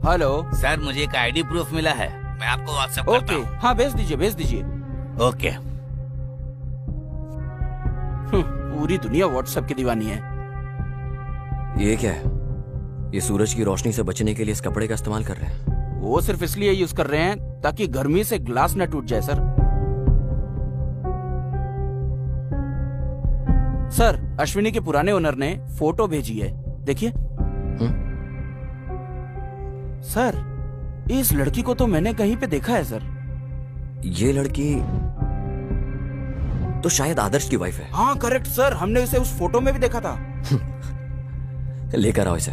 हेलो सर, मुझे एक आईडी प्रूफ मिला है, मैं आपको व्हाट्सएप करता ओके, हूँ। हाँ भेज दीजिए। ओके। पूरी दुनिया व्हाट्सएप की दीवानी है। ये क्या है? ये सूरज की रोशनी से बचने के लिए इस कपड़े का इस्तेमाल कर रहे हैं। वो सिर्फ इसलिए यूज कर रहे हैं ताकि गर्मी से ग्लास न टूट जाए सर। सर, अश्विनी के पुराने ओनर ने फोटो भेजी है, देखिए। सर, इस लड़की को तो मैंने कहीं पे देखा है सर। ये लड़की तो शायद आदर्श की वाइफ है। हाँ करेक्ट सर, हमने इसे उस फोटो में भी देखा था। लेकर आओ इसे।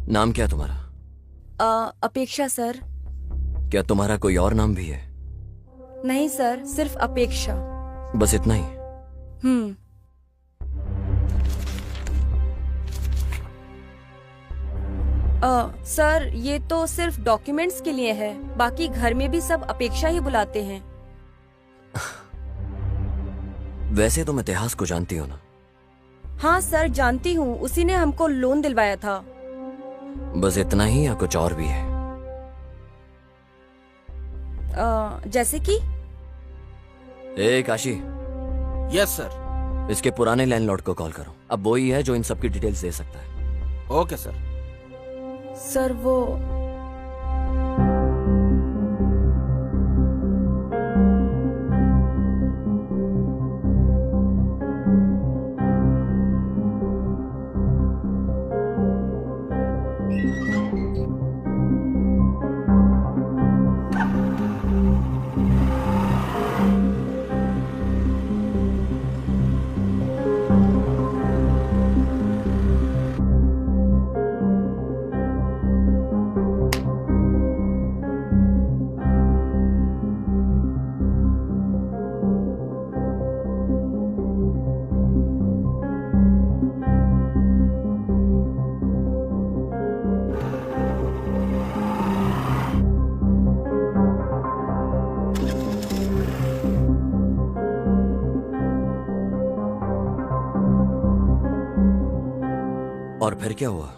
नाम क्या तुम्हारा? अपेक्षा सर। क्या तुम्हारा कोई और नाम भी है? नहीं सर, सिर्फ अपेक्षा। बस इतना ही? सर, ये तो सिर्फ डॉक्यूमेंट्स के लिए है, बाकी घर में भी सब अपेक्षा ही बुलाते हैं। वैसे तुम इतिहास को जानती हो ना? हाँ सर, जानती हूँ, उसी ने हमको लोन दिलवाया था। बस इतना ही या कुछ और भी है? जैसे कि? काशी। Yes sir. इसके पुराने लैंडलॉर्ड को कॉल करो, अब वो ही है जो इन सब की डिटेल्स दे सकता है। Okay sir. सर वो और फिर क्या हुआ?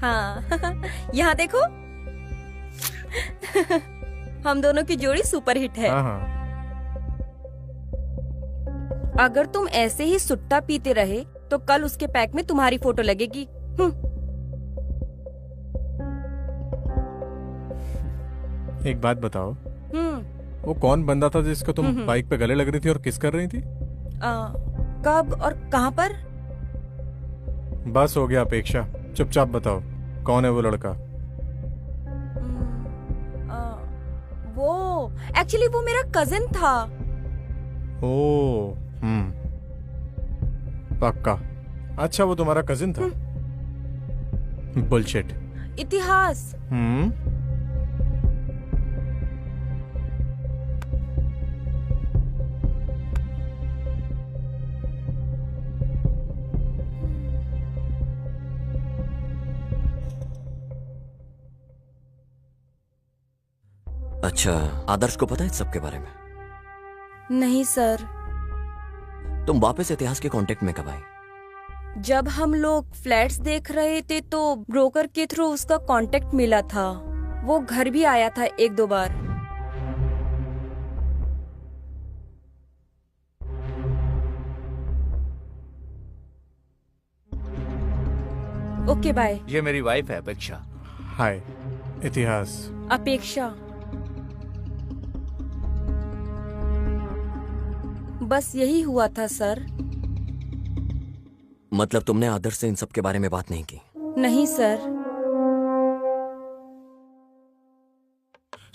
हाँ यहाँ देखो। हम दोनों की जोड़ी सुपर हिट है। हाँ। अगर तुम ऐसे ही सुट्टा पीते रहे तो कल उसके पैक में तुम्हारी फोटो लगेगी। एक बात बताओ, वो कौन बंदा था जिसको तुम बाइक पे गले लग रही थी और किस कर रही थी? कब और कहाँ पर? बस हो गया अपेक्षा, चुपचाप बताओ कौन है वो लड़का? वो एक्चुअली वो मेरा कजिन था। ओ पक्का। अच्छा, वो तुम्हारा कजिन था? बुलशिट। इतिहास। अच्छा, आदर्श को पता है सबके बारे में? नहीं सर। तुम वापस इतिहास के कांटेक्ट में कब आई? जब हम लोग फ्लैट्स देख रहे थे तो ब्रोकर के थ्रू उसका कांटेक्ट मिला था। वो घर भी आया था 1-2 बार। Okay bye. ये मेरी वाइफ है अपेक्षा। हाय इतिहास। अपेक्षा। बस यही हुआ था सर। मतलब तुमने आदर्श से इन सब के बारे में बात नहीं की? नहीं सर।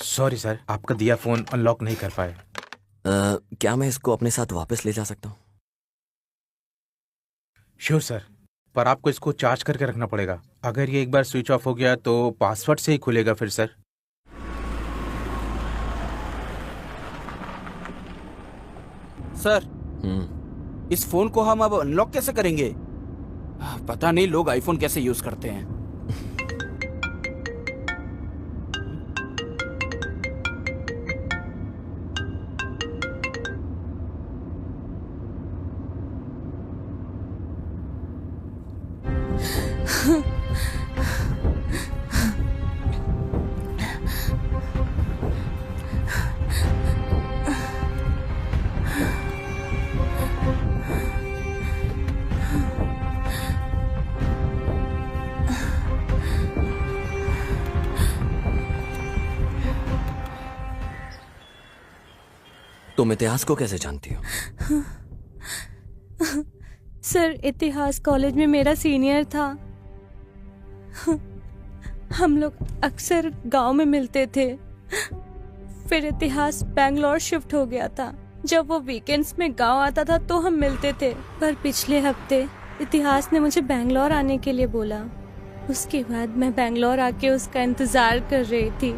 सॉरी सर, आपका दिया फोन अनलॉक नहीं कर पाए। क्या मैं इसको अपने साथ वापस ले जा सकता हूँ? श्योर सर, पर आपको इसको चार्ज करके रखना पड़ेगा। अगर ये एक बार स्विच ऑफ हो गया तो पासवर्ड से ही खुलेगा फिर सर। सर इस फोन को हम अब अनलॉक कैसे करेंगे? पता नहीं लोग आईफोन कैसे यूज करते हैं। तुम इतिहास को कैसे जानती हो? सर इतिहास कॉलेज में मेरा सीनियर था। हम लोग अक्सर गांव में मिलते थे। फिर इतिहास बैंगलोर शिफ्ट हो गया था। जब वो वीकेंड्स में गांव आता था तो हम मिलते थे। पर पिछले हफ्ते इतिहास ने मुझे बैंगलोर आने के लिए बोला। उसके बाद मैं बैंगलोर आके उसका इंतजार कर रही थी।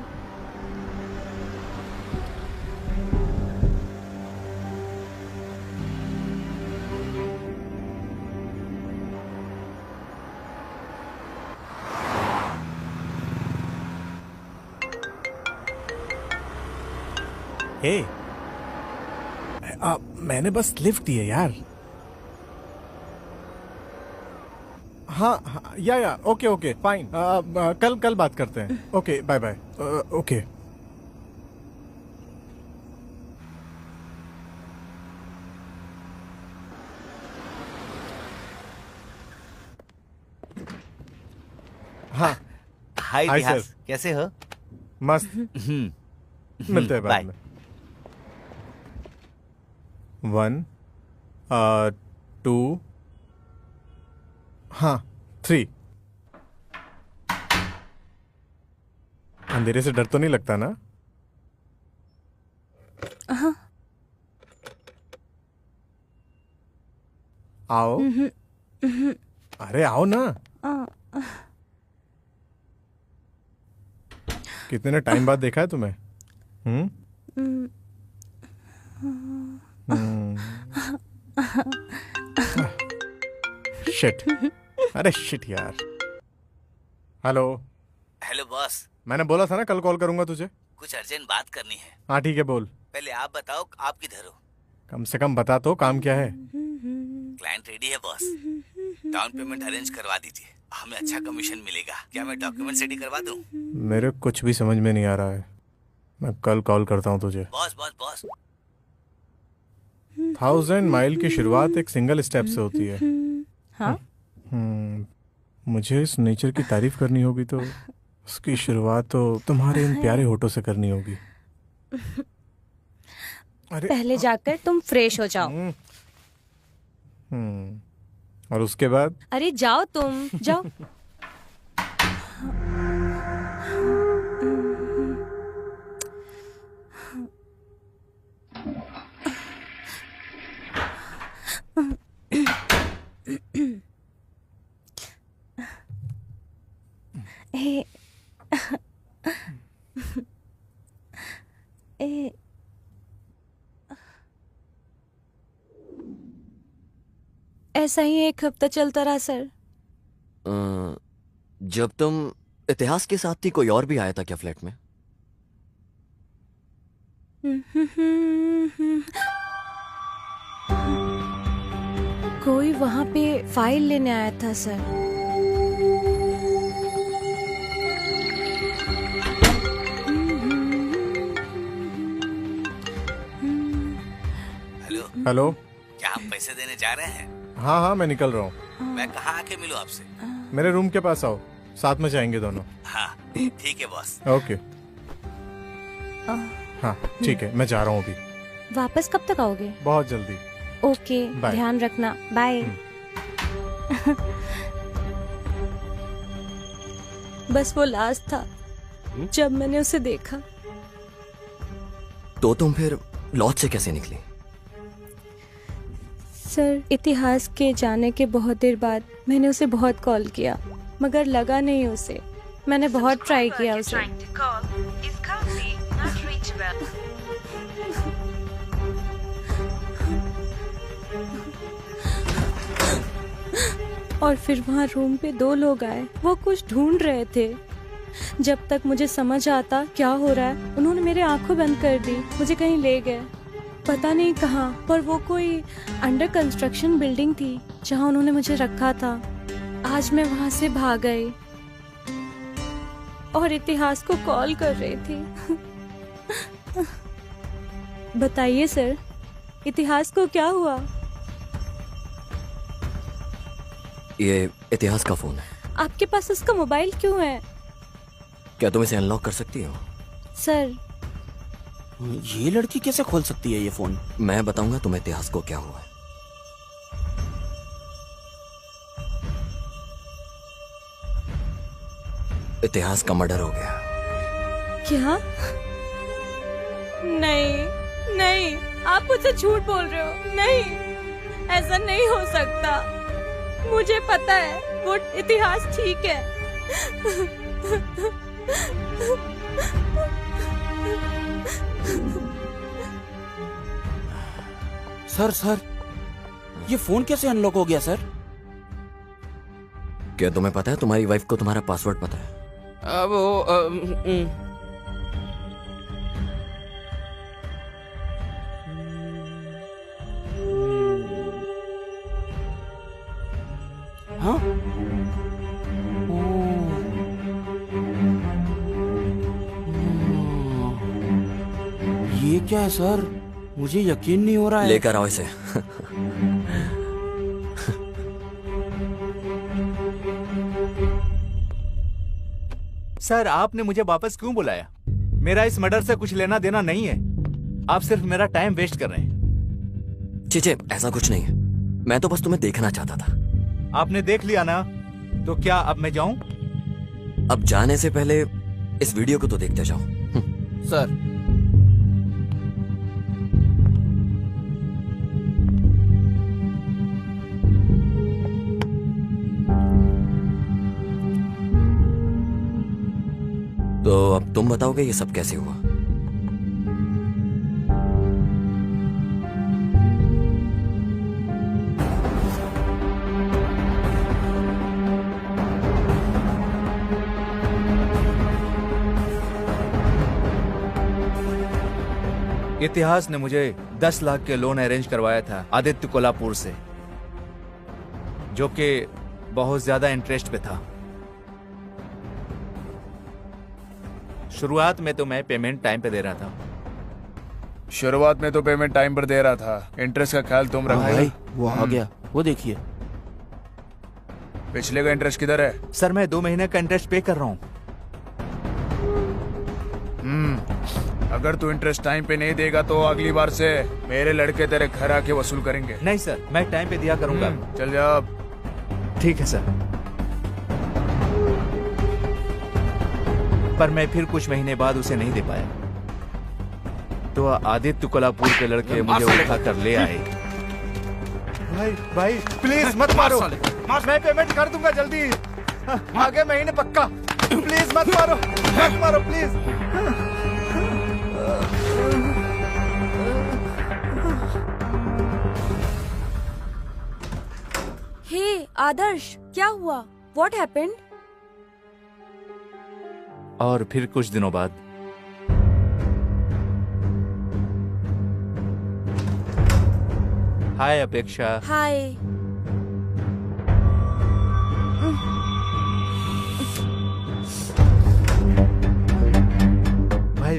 मैंने बस लिफ्ट दी है यार। हाँ या ओके ओके फाइन। कल बात करते हैं। Okay bye bye. ओके हाँ हाय हाय इतिहास, सर। कैसे हो? मस्त। मिलते हैं बाद में। 1 2 हाँ 3। अंधेरे से डर तो नहीं लगता ना? हाँ। आओ। अरे आओ ना। कितने टाइम बाद देखा है तुम्हें? शिट। अरे शिट यार। हेलो। Hello boss. मैंने बोला था ना कल कॉल करूंगा तुझे। कुछ अर्जेंट बात करनी है। हाँ ठीक है बोल। पहले आप बताओ आप किधर हो? कम से कम बता तो काम क्या है। क्लाइंट रेडी है बॉस। डाउन पेमेंट अरेंज करवा दीजिए, हमें अच्छा कमीशन मिलेगा। क्या मैं डॉक्यूमेंट रेडी करवा दूं? मेरे कुछ भी समझ में नहीं आ रहा है। मैं कल कॉल करता हूँ तुझे। बॉस बॉस बॉस 1000 माइल की शुरुआत एक सिंगल स्टेप से होती है। हाँ? मुझे इस नेचर की तारीफ करनी होगी तो उसकी शुरुआत तो तुम्हारे इन प्यारे होठों से करनी होगी। अरे पहले जाकर तुम फ्रेश हो जाओ। और उसके बाद? अरे जाओ तुम जाओ। ऐसा ही एक हफ्ता चलता रहा सर। जब तुम इतिहास के साथ थी कोई और भी आया था क्या फ्लैट में? कोई वहां पे फाइल लेने आया था सर। Hello hello. क्या आप पैसे देने जा रहे हैं? हाँ हाँ मैं निकल रहा हूँ। मैं कहाँ आके मिलूं आपसे? मेरे रूम के पास आओ, साथ में जाएंगे दोनों। हाँ ठीक है बॉस। ओके। हाँ ठीक है, मैं जा रहा हूँ अभी। वापस कब तक आओगे? बहुत जल्दी। Okay, bye. ध्यान रखना, बाय। बस वो लास्ट था जब मैंने उसे देखा। तो तुम फिर लॉज से कैसे निकली? सर, इतिहास के जाने के बहुत देर बाद मैंने उसे बहुत कॉल किया, मगर लगा नहीं उसे। मैंने बहुत ट्राई किया You're उसे। trying to call is currently not reachable. और फिर वहाँ रूम पे 2 लोग आए, वो कुछ ढूंढ रहे थे। जब तक मुझे समझ आता क्या हो रहा है, उन्होंने मेरे आंखों बंद कर दी, मुझे कहीं ले गए, पता नहीं कहाँ, पर वो कोई अंडर कंस्ट्रक्शन बिल्डिंग थी जहाँ उन्होंने मुझे रखा था। आज मैं वहाँ से भाग गई और इतिहास को कॉल कर रही थी। बताइए सर, इतिहास को क्या हुआ? ये इतिहास का फोन है। आपके पास उसका मोबाइल क्यों है? क्या तुम इसे अनलॉक कर सकती हो? सर, ये लड़की कैसे खोल सकती है ये फोन? मैं बताऊंगा तुम्हें इतिहास को क्या हुआ है। इतिहास का मर्डर हो गया। क्या? नहीं नहीं, आप मुझसे झूठ बोल रहे हो। नहीं, ऐसा नहीं हो सकता। मुझे पता है वो इतिहास ठीक है। सर, ये फोन कैसे अनलॉक हो गया सर? क्या तुम्हें पता है तुम्हारी वाइफ को तुम्हारा पासवर्ड पता है? हाँ? ये क्या है सर? मुझे यकीन नहीं हो रहा है। लेकर आओ इसे। सर, आपने मुझे वापस क्यों बुलाया? मेरा इस मर्डर से कुछ लेना देना नहीं है। आप सिर्फ मेरा टाइम वेस्ट कर रहे हैं। चीचे, ऐसा कुछ नहीं है। मैं तो बस तुम्हें देखना चाहता था। आपने देख लिया ना, तो क्या अब मैं जाऊं? अब जाने से पहले इस वीडियो को तो देखते जाओ। सर, तो अब तुम बताओगे ये सब कैसे हुआ? इतिहास ने मुझे 10 लाख के लोन अरेंज करवाया था आदित्य कोल्हापुर से, जो कि बहुत ज्यादा इंटरेस्ट पे था। शुरुआत में तो मैं पेमेंट टाइम पे दे रहा था। शुरुआत में तो पेमेंट टाइम पर दे रहा था, इंटरेस्ट का ख्याल तुम रखो। भाई वो आ गया, वो देखिए। पिछले का इंटरेस्ट किधर है? सर, मैं 2 महीने का इंटरेस्ट पे कर रहा हूँ। अगर तू इंटरेस्ट टाइम पे नहीं देगा तो अगली बार से मेरे लड़के तेरे घर आके वसूल करेंगे। नहीं सर, मैं टाइम पे दिया करूंगा। चल जा अब। ठीक है सर, पर मैं फिर कुछ महीने बाद उसे नहीं दे पाया, तो आदित्य कोल्हापुर के लड़के मुझे उठा कर ले आए। भाई प्लीज मत मारो, मैं पेमेंट कर दूंगा जल्दी, आगे महीने पक्का। प्लीज मत मारो प्लीज। हे आदर्श, क्या हुआ? What happened? और फिर कुछ दिनों बाद हाय अपेक्षा। हाय।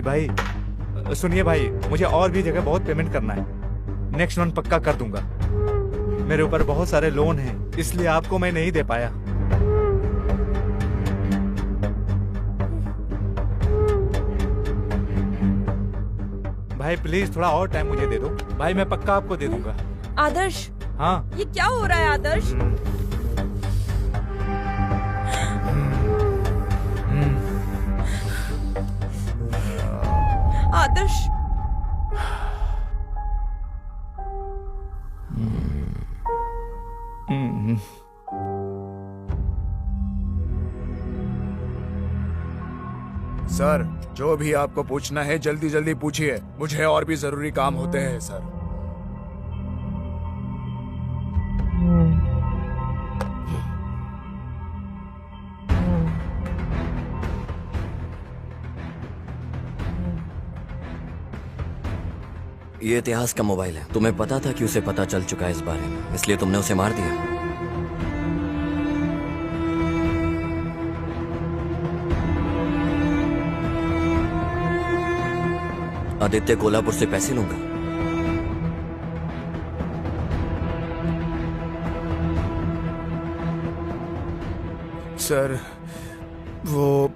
भाई सुनिए भाई, मुझे और भी जगह बहुत पेमेंट करना है। नेक्स्ट मंथ पक्का कर दूंगा। मेरे ऊपर बहुत सारे लोन हैं, इसलिए आपको मैं नहीं दे पाया। भाई प्लीज थोड़ा और टाइम मुझे दे दो भाई, मैं पक्का आपको दे दूंगा। आदर्श, हाँ ये क्या हो रहा है आदर्श? आदर्श, सर, जो भी आपको पूछना है जल्दी जल्दी पूछिए, मुझे और भी जरूरी काम होते हैं सर। ये इतिहास का मोबाइल है। तुम्हें पता था कि उसे पता चल चुका है इस बारे में, इसलिए तुमने उसे मार दिया। आदित्य कोल्हापुर से पैसे लूंगा। सर, वो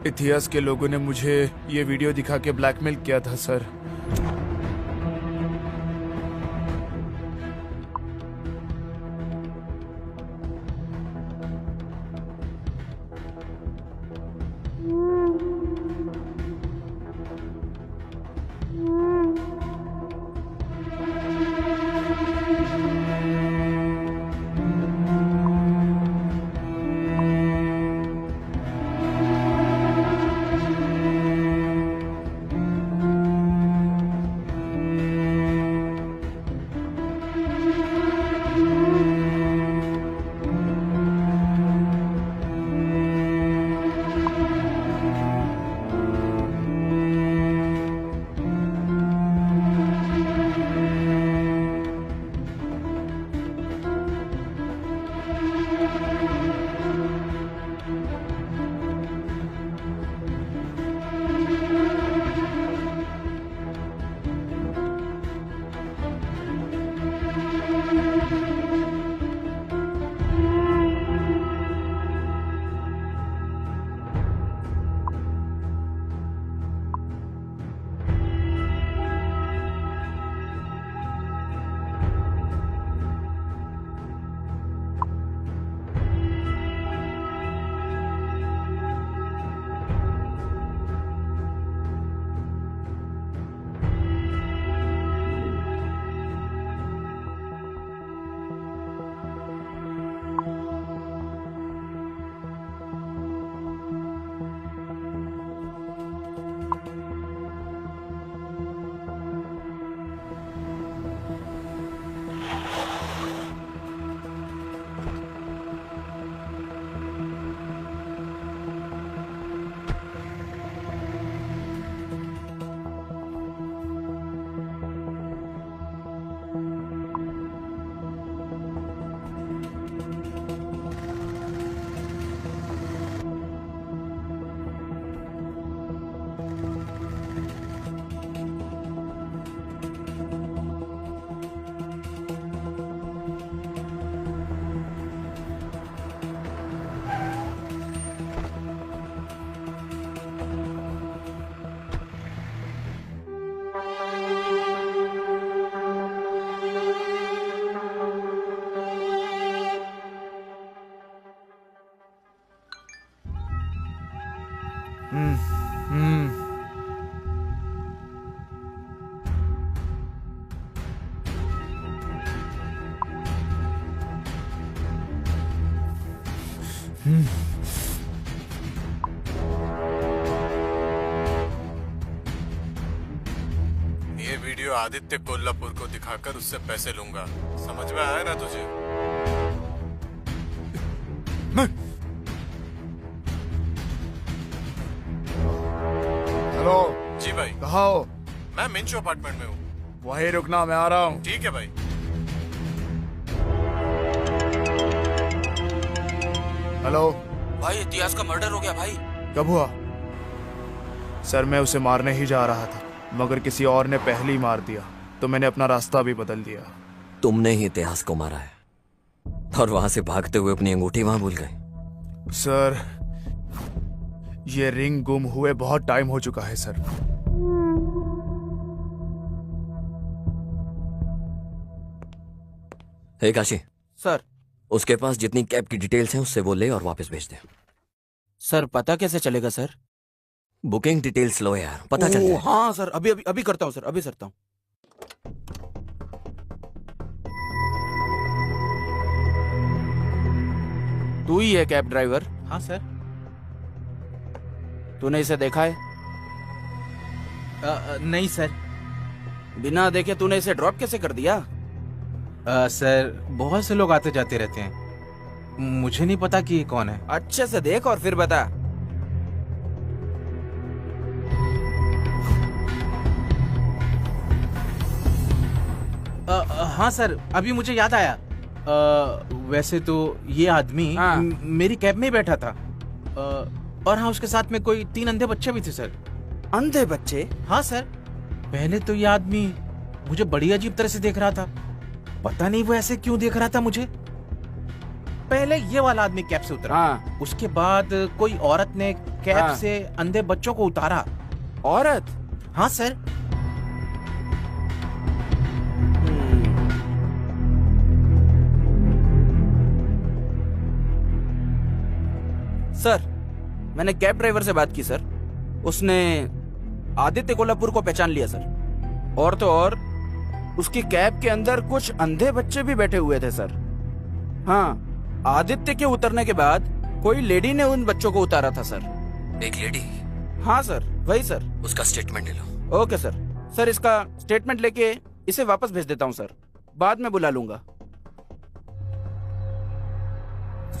इतिहास के लोगों ने मुझे ये वीडियो दिखा के ब्लैकमेल किया था सर। ये वीडियो आदित्य कोल्हापुर को दिखाकर उससे पैसे लूंगा। समझ में आया ना तुझे? हेलो जी भाई। कहाँ हो? मैं मिंचो अपार्टमेंट में हूँ। वहीं रुकना, मैं आ रहा हूँ। ठीक है भाई। हेलो भाई, इतिहास का मर्डर हो गया भाई। कब हुआ? सर, मैं उसे मारने ही जा रहा था, मगर किसी और ने पहले ही मार दिया, तो मैंने अपना रास्ता भी बदल दिया। तुमने ही इतिहास को मारा है और वहां से भागते हुए अपनी अंगूठी वहां भूल गए। सर, ये रिंग गुम हुए बहुत टाइम हो चुका है सर। हे काशी, सर। उसके पास जितनी कैब की डिटेल्स हैं उससे वो ले और वापस भेज दे। सर पता कैसे चलेगा सर? बुकिंग डिटेल्स लो यार, पता चल जाए। हाँ सर, अभी अभी अभी करता हूँ सर, अभी करता हूँ। तू ही है कैब ड्राइवर? हाँ सर। तूने इसे देखा है? नहीं सर। बिना देखे तूने इसे ड्रॉप कैसे कर दिया? सर बहुत से लोग आते जाते रहते हैं, मुझे नहीं पता कि ये कौन है। अच्छे से देख और फिर बता। हाँ सर, अभी मुझे याद आया। वैसे तो ये आदमी मेरी कैब में ही बैठा था। और हाँ, उसके साथ में कोई 3 अंधे बच्चे भी थे सर। अंधे बच्चे? हाँ सर। पहले तो ये आदमी मुझे बड़ी अजीब तरह से देख रहा था, पता नहीं वो ऐसे क्यों देख रहा था मुझे। पहले ये वाला आदमी कैब से उतरा। उसके बाद कोई औरत ने कैब से अंधे बच्चों को उतारा। औरत? हाँ सर। सर मैंने कैब ड्राइवर से बात की सर, उसने आदित्य कोल्हापुर को पहचान लिया सर। और तो और उसकी कैब के अंदर कुछ अंधे बच्चे भी बैठे हुए थे सर। हाँ, आदित्य के उतरने के बाद कोई लेडी ने उन बच्चों को उतारा था सर। एक लेडी? हाँ सर, वही सर। उसका स्टेटमेंट ले लो। Okay sir. सर इसका स्टेटमेंट लेके इसे वापस भेज देता हूँ सर, बाद में बुला लूंगा।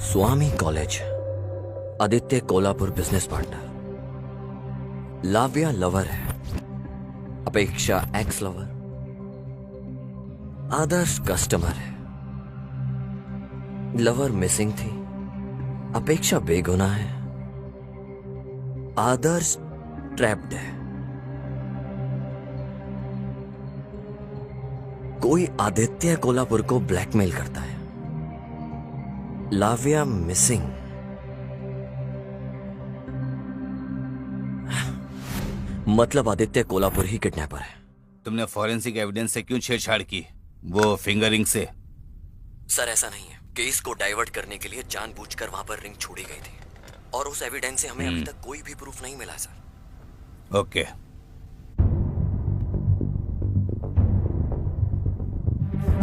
Swami college, Aditya Kolhapur business partner, Lavya lover है, Apeksha ex lover, Adarsh customer है, लवर मिसिंग थी, अपेक्षा बेगुनाह है, आदर्श ट्रैप्ड है। कोई आदित्य कोल्हापुर को ब्लैकमेल करता है, लाव्या मिसिंग। मतलब आदित्य कोल्हापुर ही किडनैपर है। तुमने फॉरेंसिक एविडेंस से क्यों छेड़छाड़ की? वो फिंगरिंग से? सर ऐसा नहीं है, केस को डाइवर्ट करने के लिए जानबूझकर वहां पर रिंग छोड़ी गई थी और उस एविडेंस से हमें अभी तक कोई भी प्रूफ नहीं मिला सर। ओके।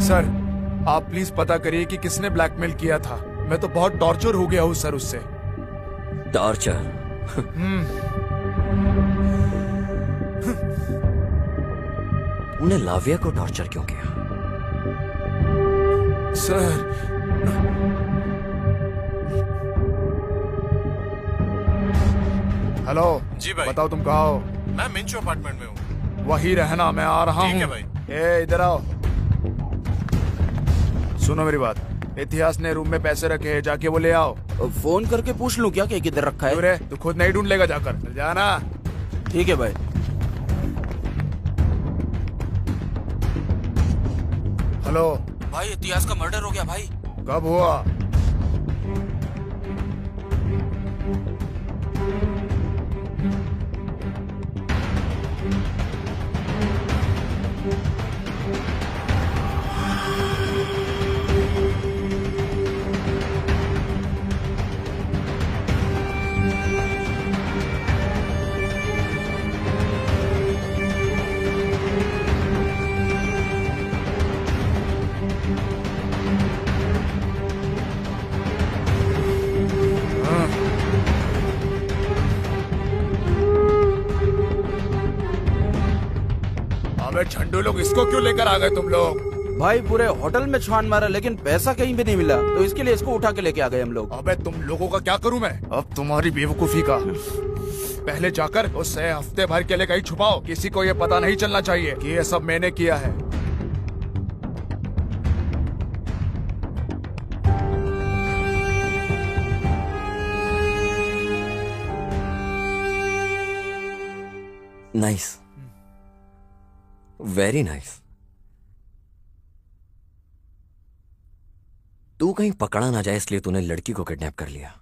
सर आप प्लीज पता करिए कि किसने ब्लैकमेल किया था। मैं तो बहुत टॉर्चर हो गया हूँ सर उससे। टॉर्चर? तुमने लाविया को टॉर्चर क्यों किया? सर हेलो जी भाई। बताओ तुम कहाँ हो? मैं मिंचो अपार्टमेंट में हूँ। वही रहना, मैं आ रहा हूँ। ठीक है भाई। ए इधर आओ, सुनो मेरी बात। इतिहास ने रूम में पैसे रखे हैं, जाके वो ले आओ। फोन करके पूछ लूं क्या कि किधर रखा है? रे तू खुद नहीं ढूंढ लेगा, जाकर चल जाना। ठीक है भाई। हेलो भाई, इतिहास का मर्डर हो गया भाई। कब हुआ? झंडू लोग, इसको क्यों लेकर आ गए तुम लोग? भाई पूरे होटल में छान मारा लेकिन पैसा कहीं भी नहीं मिला, तो इसके लिए इसको उठा के लेके आ गए हम लोग। अबे तुम लोगों का क्या करूं मैं अब? तुम्हारी बेवकूफी का। पहले जाकर उससे हफ्ते भर के लिए कहीं छुपाओ, किसी को ये पता नहीं चलना चाहिए कि ये सब मैंने किया है। Nice, very nice. तू कहीं पकड़ा ना जाए इसलिए तूने लड़की को किडनैप कर लिया।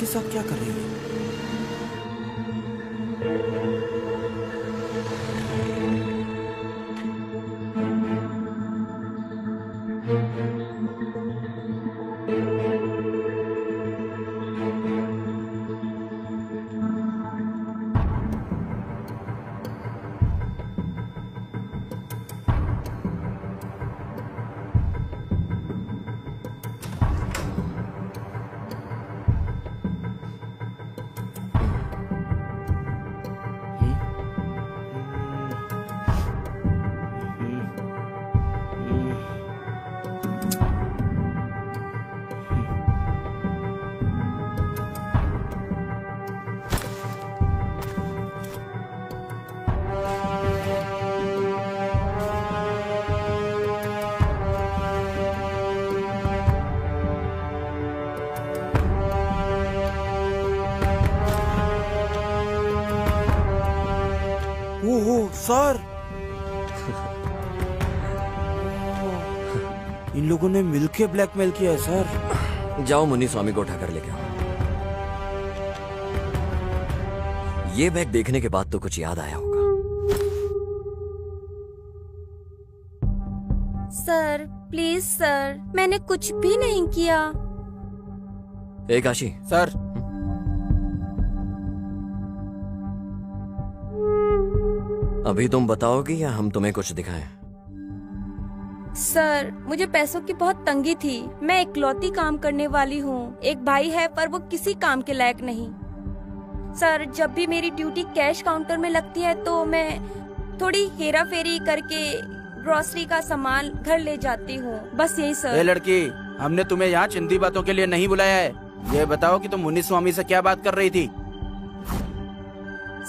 इसके साथ क्या कर रही है? ओहो सर, इन लोगों ने मिलके ब्लैकमेल किया है सर। जाओ मुन्नी स्वामी को उठाकर लेके आओ। ये बैग देखने के बाद तो कुछ याद आया होगा। सर प्लीज सर, मैंने कुछ भी नहीं किया। ए काशी। सर अभी तुम बताओगी या हम तुम्हें कुछ दिखाएं? सर मुझे पैसों की बहुत तंगी थी। मैं इकलौती काम करने वाली हूँ। एक भाई है पर वो किसी काम के लायक नहीं। सर जब भी मेरी ड्यूटी कैश काउंटर में लगती है तो मैं थोड़ी हेरा फेरी करके ग्रोसरी का सामान घर ले जाती हूँ। बस यही सर। ए लड़की, हमने तुम्हें यहाँ चिंदी बातों के लिए नहीं बुलाया है। ये बताओ कि तुम मुन्नी स्वामी से क्या बात कर रही थी?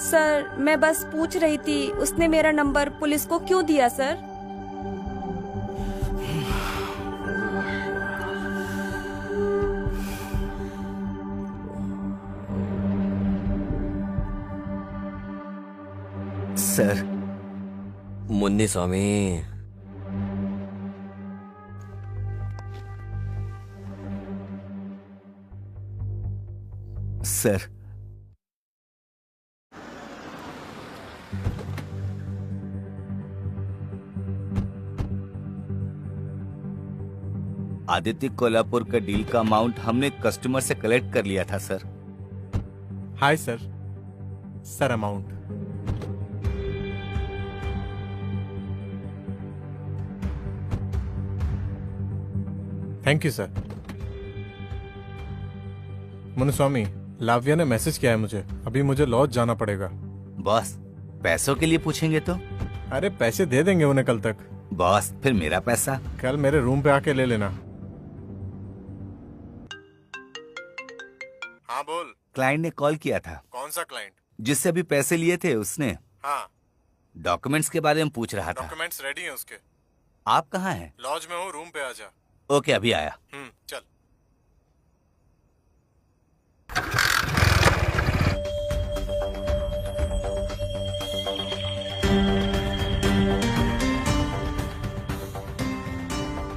सर मैं बस पूछ रही थी उसने मेरा नंबर पुलिस को क्यों दिया सर? सर मुन्नी स्वामी, सर आदित्य कोल्हापुर का डील का अमाउंट हमने कस्टमर से कलेक्ट कर लिया था sir. Hi sir. Sir amount thank you sir. Munuswamy, Lavya ने मैसेज किया है मुझे। अभी मुझे लॉज जाना पड़ेगा। बॉस पैसों के लिए पूछेंगे तो? अरे पैसे दे देंगे उन्हें कल तक। बॉस फिर मेरा पैसा? कल मेरे रूम पे आके ले लेना। हाँ बोल। क्लाइंट ने कॉल किया था। कौन सा क्लाइंट? जिससे अभी पैसे लिए थे उसने। हाँ। डॉक्यूमेंट्स के बारे में पूछ रहा था। डॉक्यूमेंट्स रेडी हैं उसके। आप कहाँ हैं? लॉज में हूँ, रूम पे आ जा। ओके अभी आया। चल।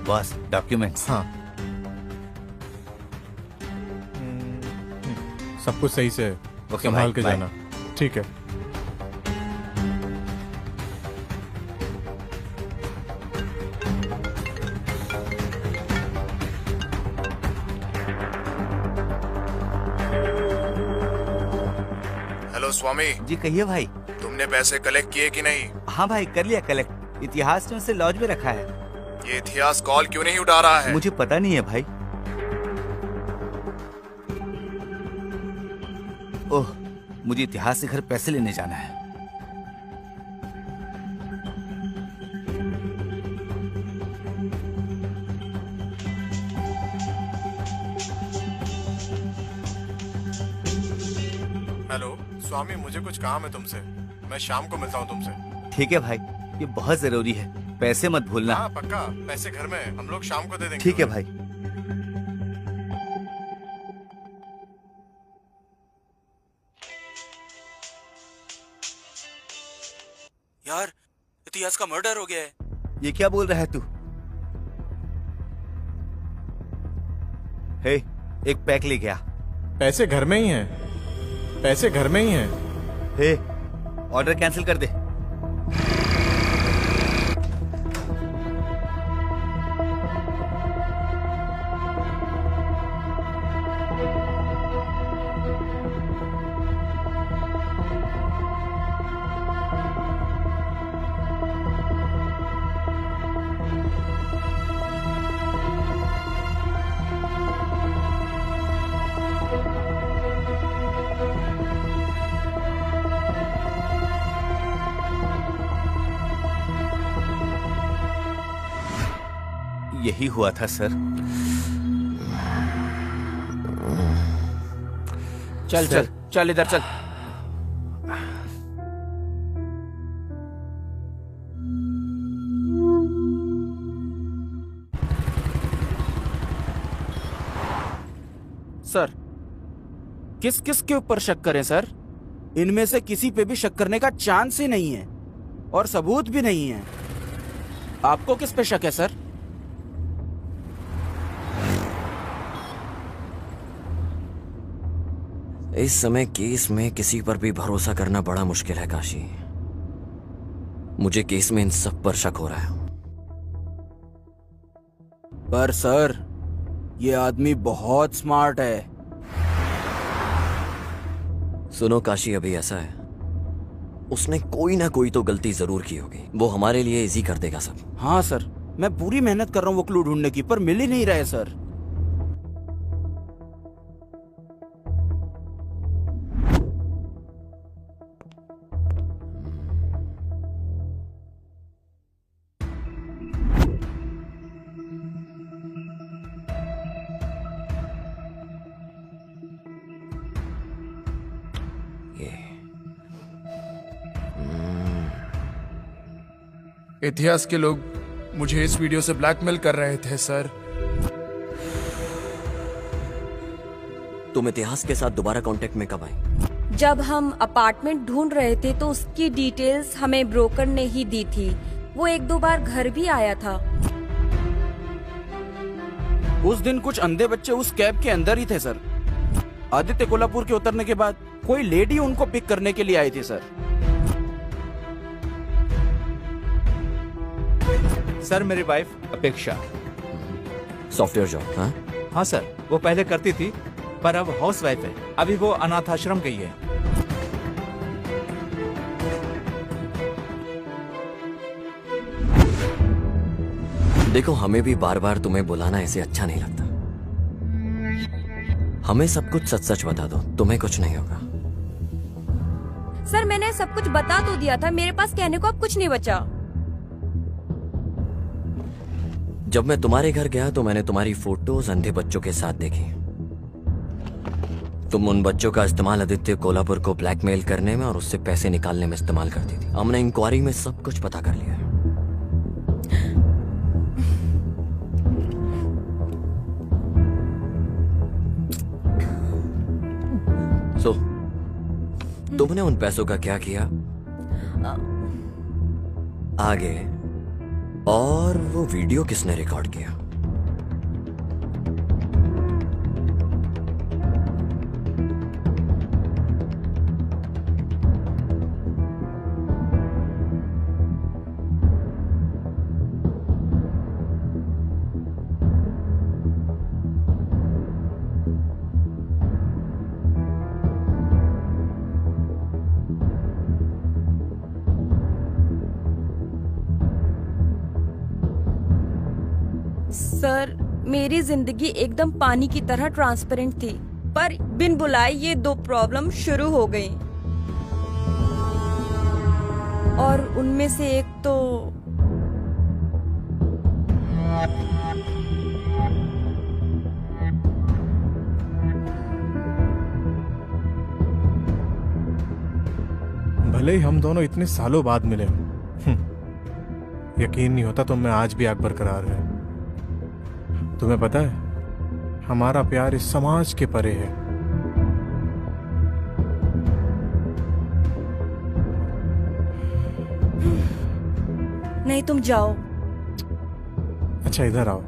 Boss documents. हाँ सब कुछ सही से संभाल के जाना। ठीक है। हेलो स्वामी जी कहिए भाई। तुमने पैसे कलेक्ट किए कि नहीं? हाँ भाई कर लिया कलेक्ट। इतिहास ने उसे लॉज में रखा है। ये इतिहास कॉल क्यों नहीं उठा रहा है? मुझे पता नहीं है भाई। ओह मुझे इतिहास से घर पैसे लेने जाना है। हेलो स्वामी, मुझे कुछ काम है तुमसे। मैं शाम को मिलता हूँ तुमसे। ठीक है भाई, ये बहुत जरूरी है। पैसे मत भूलना। हाँ पक्का, पैसे घर में हम लोग शाम को दे देंगे। ठीक है भाई। यार इतिहास का मर्डर हो गया है। ये क्या बोल रहा है तू? हे, एक पैक ले गया। पैसे घर में ही हैं। पैसे घर में ही हैं। हे, ऑर्डर कैंसिल कर दे। यही हुआ था सर। चल चल चल इधर चल। सर, किस किस के ऊपर शक करें सर? इनमें से किसी पे भी शक करने का चांस ही नहीं है और सबूत भी नहीं है। आपको किस पे शक है सर? इस समय केस में किसी पर भी भरोसा करना बड़ा मुश्किल है काशी। मुझे केस में इन सब पर शक हो रहा है। पर सर, ये आदमी बहुत स्मार्ट है। सुनो काशी, अभी ऐसा है, उसने कोई ना कोई तो गलती जरूर की होगी। वो हमारे लिए इजी कर देगा सब। हाँ सर, मैं पूरी मेहनत कर रहा हूँ वो क्लू ढूंढने की, पर मिल ही नहीं रहे सर। इतिहास के लोग मुझे इस वीडियो से ब्लैकमेल कर रहे थे सर। तुम इतिहास के साथ दोबारा कांटेक्ट में कब आए? जब हम अपार्टमेंट ढूंढ रहे थे तो उसकी डिटेल्स हमें ब्रोकर ने ही दी थी। वो 1-2 बार घर भी आया था। उस दिन कुछ अंधे बच्चे उस कैब के अंदर ही थे सर। आदित्य कोल्हापुर के उतरने के बाद कोई लेडी उनको पिक करने के लिए आई थी सर। सर, मेरी वाइफ अपेक्षा। Software job? हाँ हाँ सर, वो पहले करती थी पर अब हाउस वाइफ है। अभी वो अनाथ आश्रम गई है। देखो, हमें भी बार बार तुम्हें बुलाना ऐसे अच्छा नहीं लगता। हमें सब कुछ सच सच बता दो, तुम्हें कुछ नहीं होगा। सर, मैंने सब कुछ बता तो दिया था। मेरे पास कहने को अब कुछ नहीं बचा। जब मैं तुम्हारे घर गया तो मैंने तुम्हारी फोटोज अंधे बच्चों के साथ देखी। तुम उन बच्चों का इस्तेमाल आदित्य कोल्हापुर को ब्लैकमेल करने में और उससे पैसे निकालने में इस्तेमाल करती थी। हमने इंक्वायरी में सब कुछ पता कर लिया है। सो तुमने उन पैसों का क्या किया आगे, और वो वीडियो किसने रिकॉर्ड किया? सर, मेरी जिंदगी एकदम पानी की तरह ट्रांसपेरेंट थी, पर बिन बुलाए ये 2 प्रॉब्लम शुरू हो गई। और उनमें से एक तो भले ही हम दोनों इतने सालों बाद मिले हों, यकीन नहीं होता तुम में आज भी आग बरकरार है। तुम्हें पता है, हमारा प्यार इस समाज के परे है। नहीं, तुम जाओ। अच्छा, इधर आओ।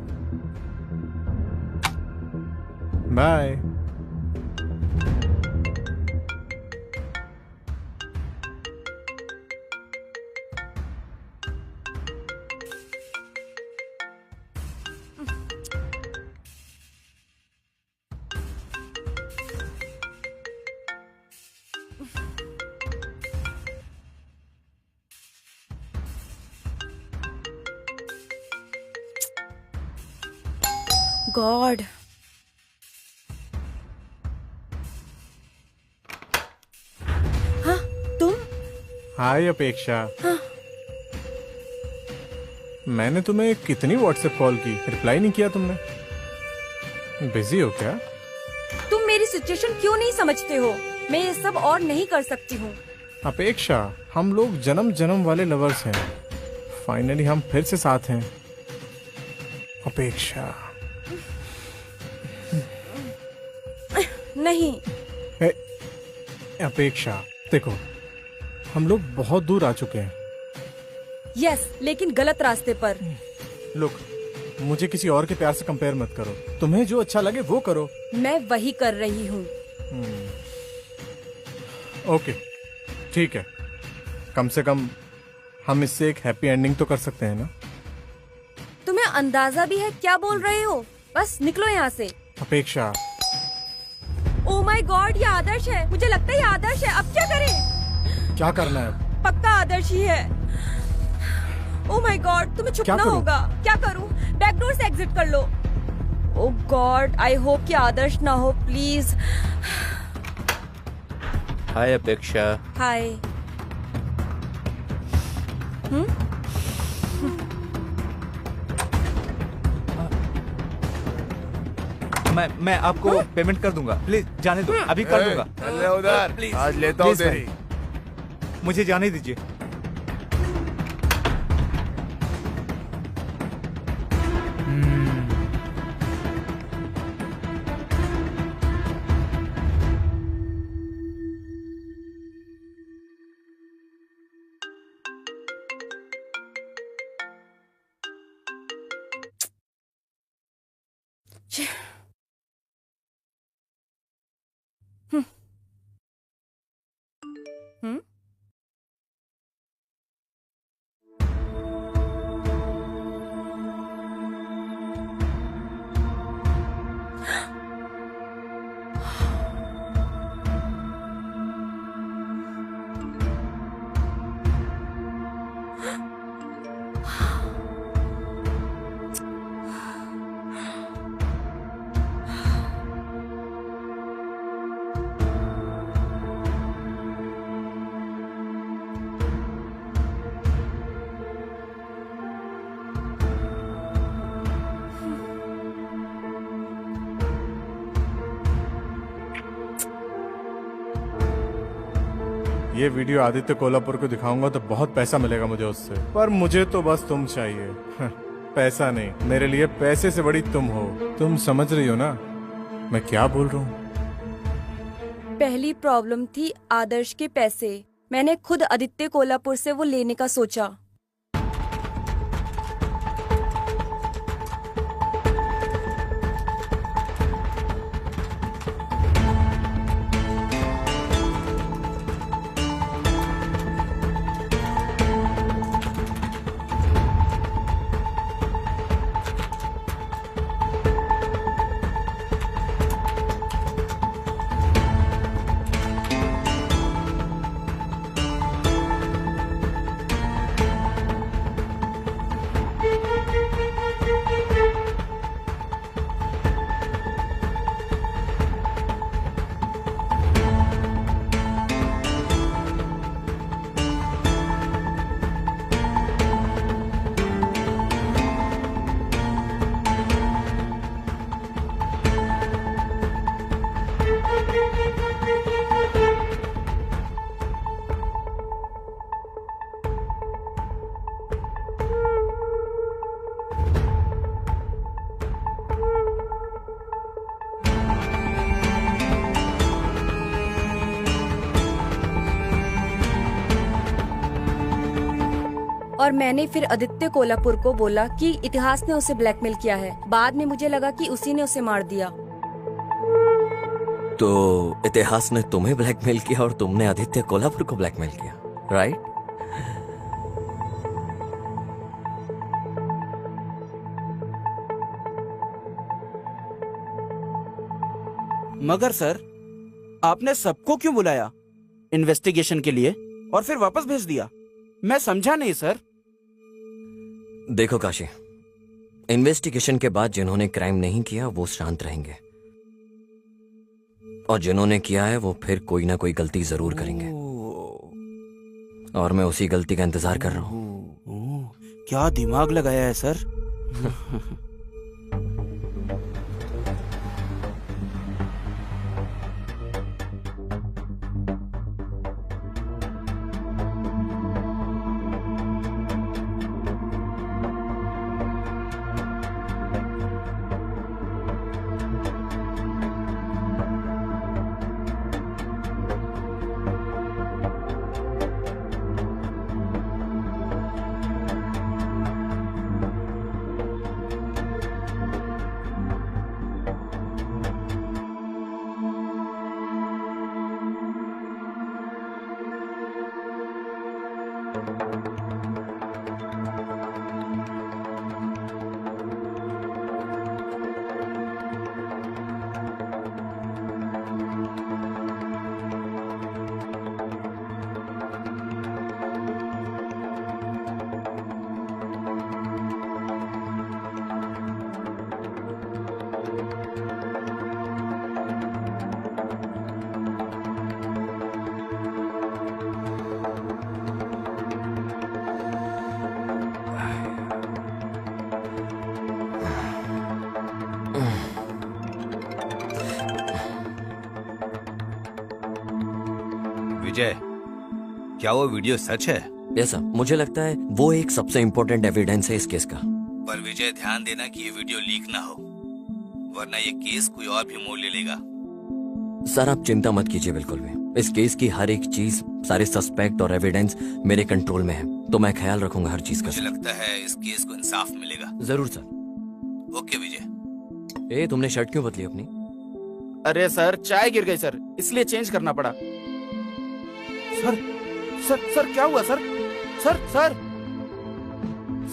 बाय। गॉड। हाँ तुम? हाय अपेक्षा। मैंने तुम्हें कितनी व्हाट्सएप कॉल की, रिप्लाई नहीं किया तुमने। बिजी हो क्या? तुम मेरी सिचुएशन क्यों नहीं समझते हो? मैं ये सब और नहीं कर सकती हूँ। अपेक्षा, हम लोग जन्म जन्म वाले लवर्स हैं। फाइनली हम फिर से साथ हैं। अपेक्षा। नहीं। अपेक्षा देखो, हम लोग बहुत दूर आ चुके हैं। यस, लेकिन गलत रास्ते पर। लुक, मुझे किसी और के प्यार से कंपेयर मत करो। तुम्हें जो अच्छा लगे वो करो। मैं वही कर रही हूँ। ओके, ठीक है। कम से कम हम इससे एक हैप्पी एंडिंग तो कर सकते हैं ना? तुम्हें अंदाजा भी है क्या बोल रहे हो? बस निकलो यहाँ से। अपेक्षा। ओ माय गॉड, ये आदर्श है। मुझे लगता है ये आदर्श है। अब क्या करें? क्या करना है? पक्का आदर्श ही है। ओ माय गॉड, तुम्हें छुपना होगा। क्या करूं? बैकडोर से एग्जिट कर लो। ओ गॉड, आई होप कि आदर्श ना हो, प्लीज। हाय अपेक्षा। हाय। मैं आपको पेमेंट कर दूंगा। प्लीज जाने दो, अभी कर दूंगा। चल उधर, आज लेता हूँ तेरी। मुझे जाने दीजिए। ये वीडियो आदित्य कोल्हापुर को दिखाऊंगा तो बहुत पैसा मिलेगा मुझे उससे। पर मुझे तो बस तुम चाहिए। पैसा नहीं, मेरे लिए पैसे से बड़ी तुम हो। तुम समझ रही हो ना मैं क्या बोल रहा हूँ? पहली प्रॉब्लम थी आदर्श के पैसे। मैंने खुद आदित्य कोल्हापुर से वो लेने का सोचा। और मैंने फिर आदित्य कोल्हापुर को बोला कि इतिहास ने उसे ब्लैकमेल किया है। बाद में मुझे लगा कि उसी ने उसे मार दिया। तो इतिहास ने तुम्हें ब्लैकमेल किया और तुमने आदित्य कोल्हापुर को ब्लैकमेल किया, राइट? मगर सर, आपने सबको क्यों बुलाया इन्वेस्टिगेशन के लिए और फिर वापस भेज दिया? मैं समझा नहीं सर। देखो काशी, इन्वेस्टिगेशन के बाद जिन्होंने क्राइम नहीं किया वो शांत रहेंगे, और जिन्होंने किया है वो फिर कोई ना कोई गलती जरूर करेंगे, और मैं उसी गलती का इंतजार कर रहा हूं। क्या दिमाग लगाया है सर। विजय, क्या वो वीडियो सच है? ऐसा मुझे लगता है वो एक सबसे इम्पोर्टेंट एविडेंस है इस केस का। पर विजय, ध्यान देना कि ये वीडियो लीक ना हो, वरना ये केस कोई और भी मोड़ ले लेगा। सर आप चिंता मत कीजिए बिल्कुल भी। इस केस की हर एक चीज, सारे सस्पेक्ट और एविडेंस मेरे कंट्रोल में है, तो मैं ख्याल रखूंगा हर चीज का। मुझे लगता है इस केस को इंसाफ मिलेगा। जरूर सर। ओके विजय। ए तुमने शर्ट क्यों बदली अपनी? अरे सर चाय गिर गई सर, इसलिए चेंज करना पड़ा। सर सर सर क्या हुआ सर? सर सर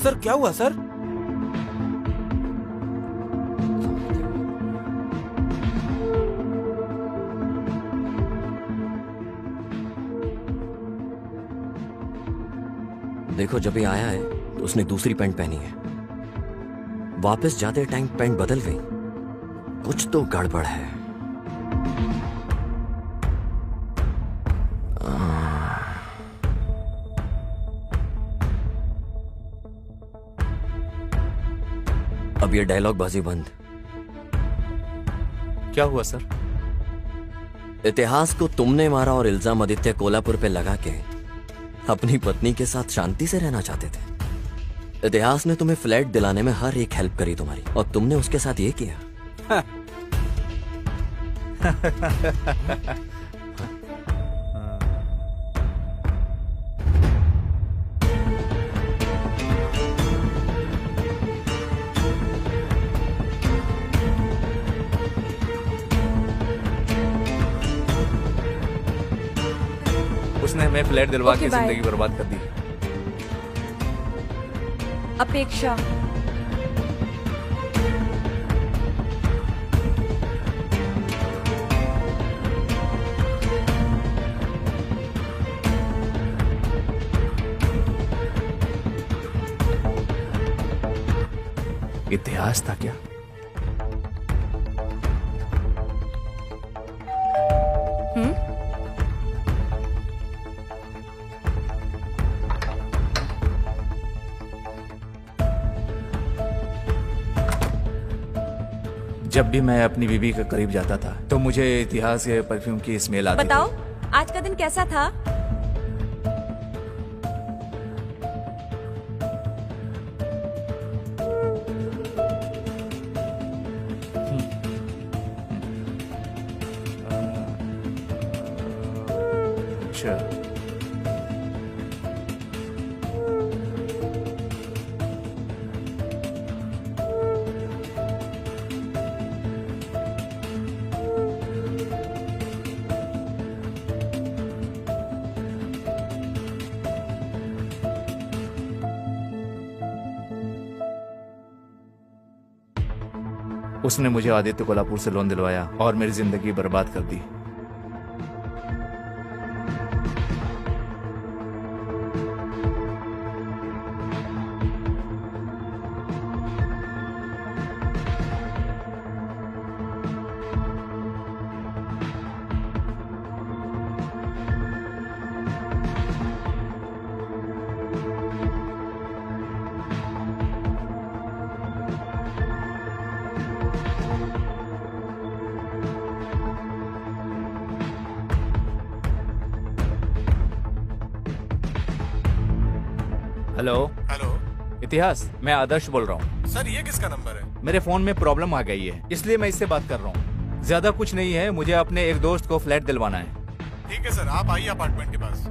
सर क्या हुआ सर? देखो जब ये आया है तो उसने दूसरी पैंट पहनी है, वापस जाते टाइम पैंट बदल गई, कुछ तो गड़बड़ है। अब ये डायलॉग बाजी बंद। क्या हुआ सर? इतिहास को तुमने मारा और इल्जाम आदित्य कोल्हापुर पे लगा के अपनी पत्नी के साथ शांति से रहना चाहते थे। इतिहास ने तुम्हें फ्लैट दिलाने में हर एक हेल्प करी तुम्हारी, और तुमने उसके साथ ये किया। उसने हमें फ्लैट दिलवा Okay, के bye. जिंदगी बर्बाद कर दी। अपेक्षा, इतिहास था क्या? जब भी मैं अपनी बीवी के करीब जाता था तो मुझे इतिहास के परफ्यूम की स्मेल आती बताओ आज का दिन कैसा था? थी। अच्छा, उसने मुझे आदित्य कोल्हापुर से लोन दिलवाया और मेरी जिंदगी बर्बाद कर दी। हेलो हेलो इतिहास, मैं आदर्श बोल रहा हूँ। सर, ये किसका नंबर है? मेरे फोन में प्रॉब्लम आ गई है, इसलिए मैं इससे बात कर रहा हूँ। ज्यादा कुछ नहीं है, मुझे अपने एक दोस्त को फ्लैट दिलवाना है। ठीक है सर, आप आइए अपार्टमेंट के पास।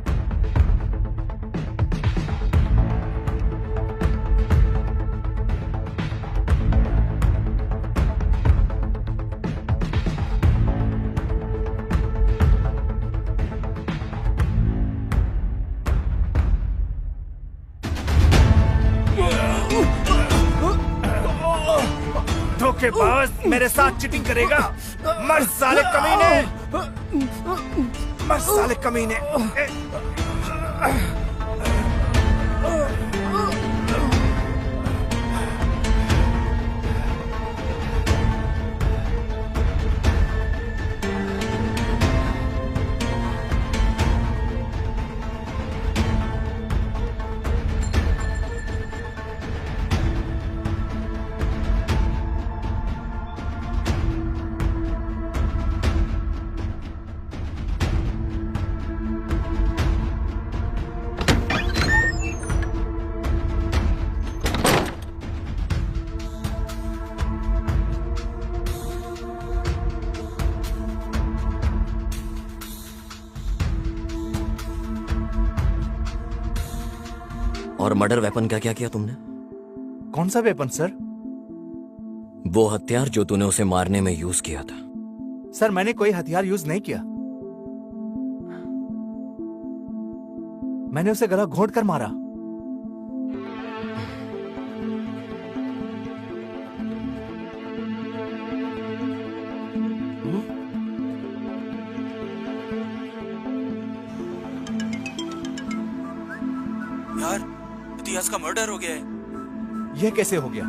धोखेबाज, मेरे साथ चीटिंग करेगा? मर साले कमीने, मर साले कमीने। और मर्डर वेपन का क्या किया तुमने? कौन सा वेपन सर? वो हथियार जो तूने उसे मारने में यूज किया था। सर, मैंने कोई हथियार यूज नहीं किया। मैंने उसे गला घोंट कर मारा। यार, इतिहास का मर्डर हो गया है। यह कैसे हो गया?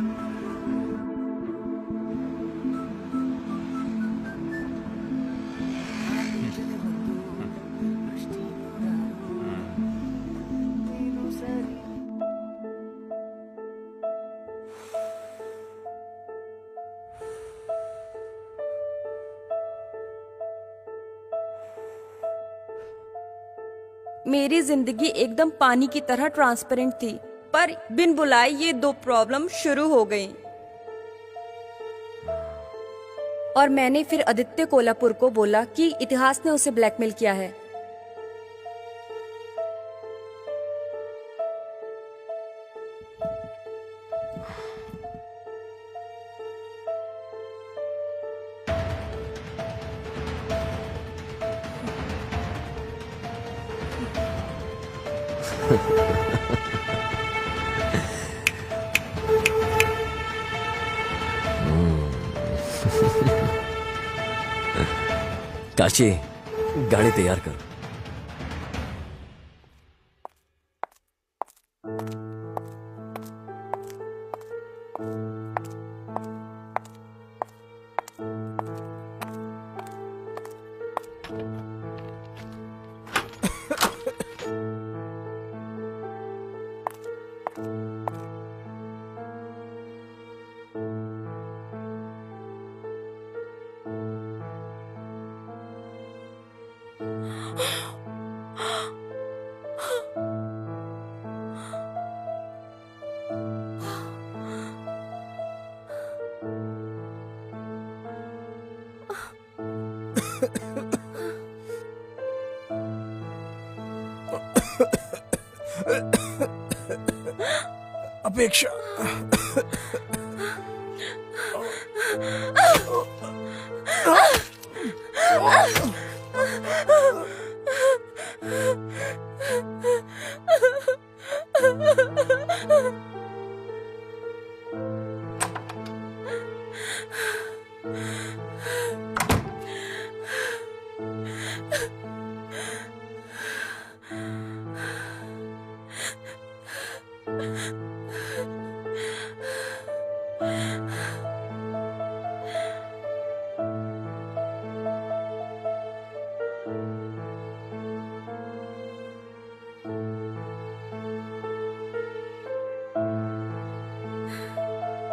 मेरी जिंदगी एकदम पानी की तरह ट्रांसपेरेंट थी, पर बिन बुलाए ये दो प्रॉब्लम शुरू हो गई। और मैंने फिर आदित्य कोल्हापुर को बोला कि इतिहास ने उसे ब्लैकमेल किया है। काशी, गाड़ी तैयार कर। अपेक्षा,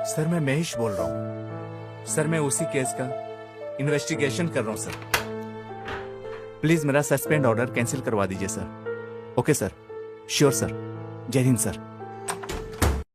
सर, मैं महेश बोल रहा हूँ। सर, मैं उसी केस का इन्वेस्टिगेशन कर रहा हूँ सर। प्लीज मेरा सस्पेंड ऑर्डर कैंसिल करवा दीजिए sir. Okay sir, sure sir. जय हिंद सर।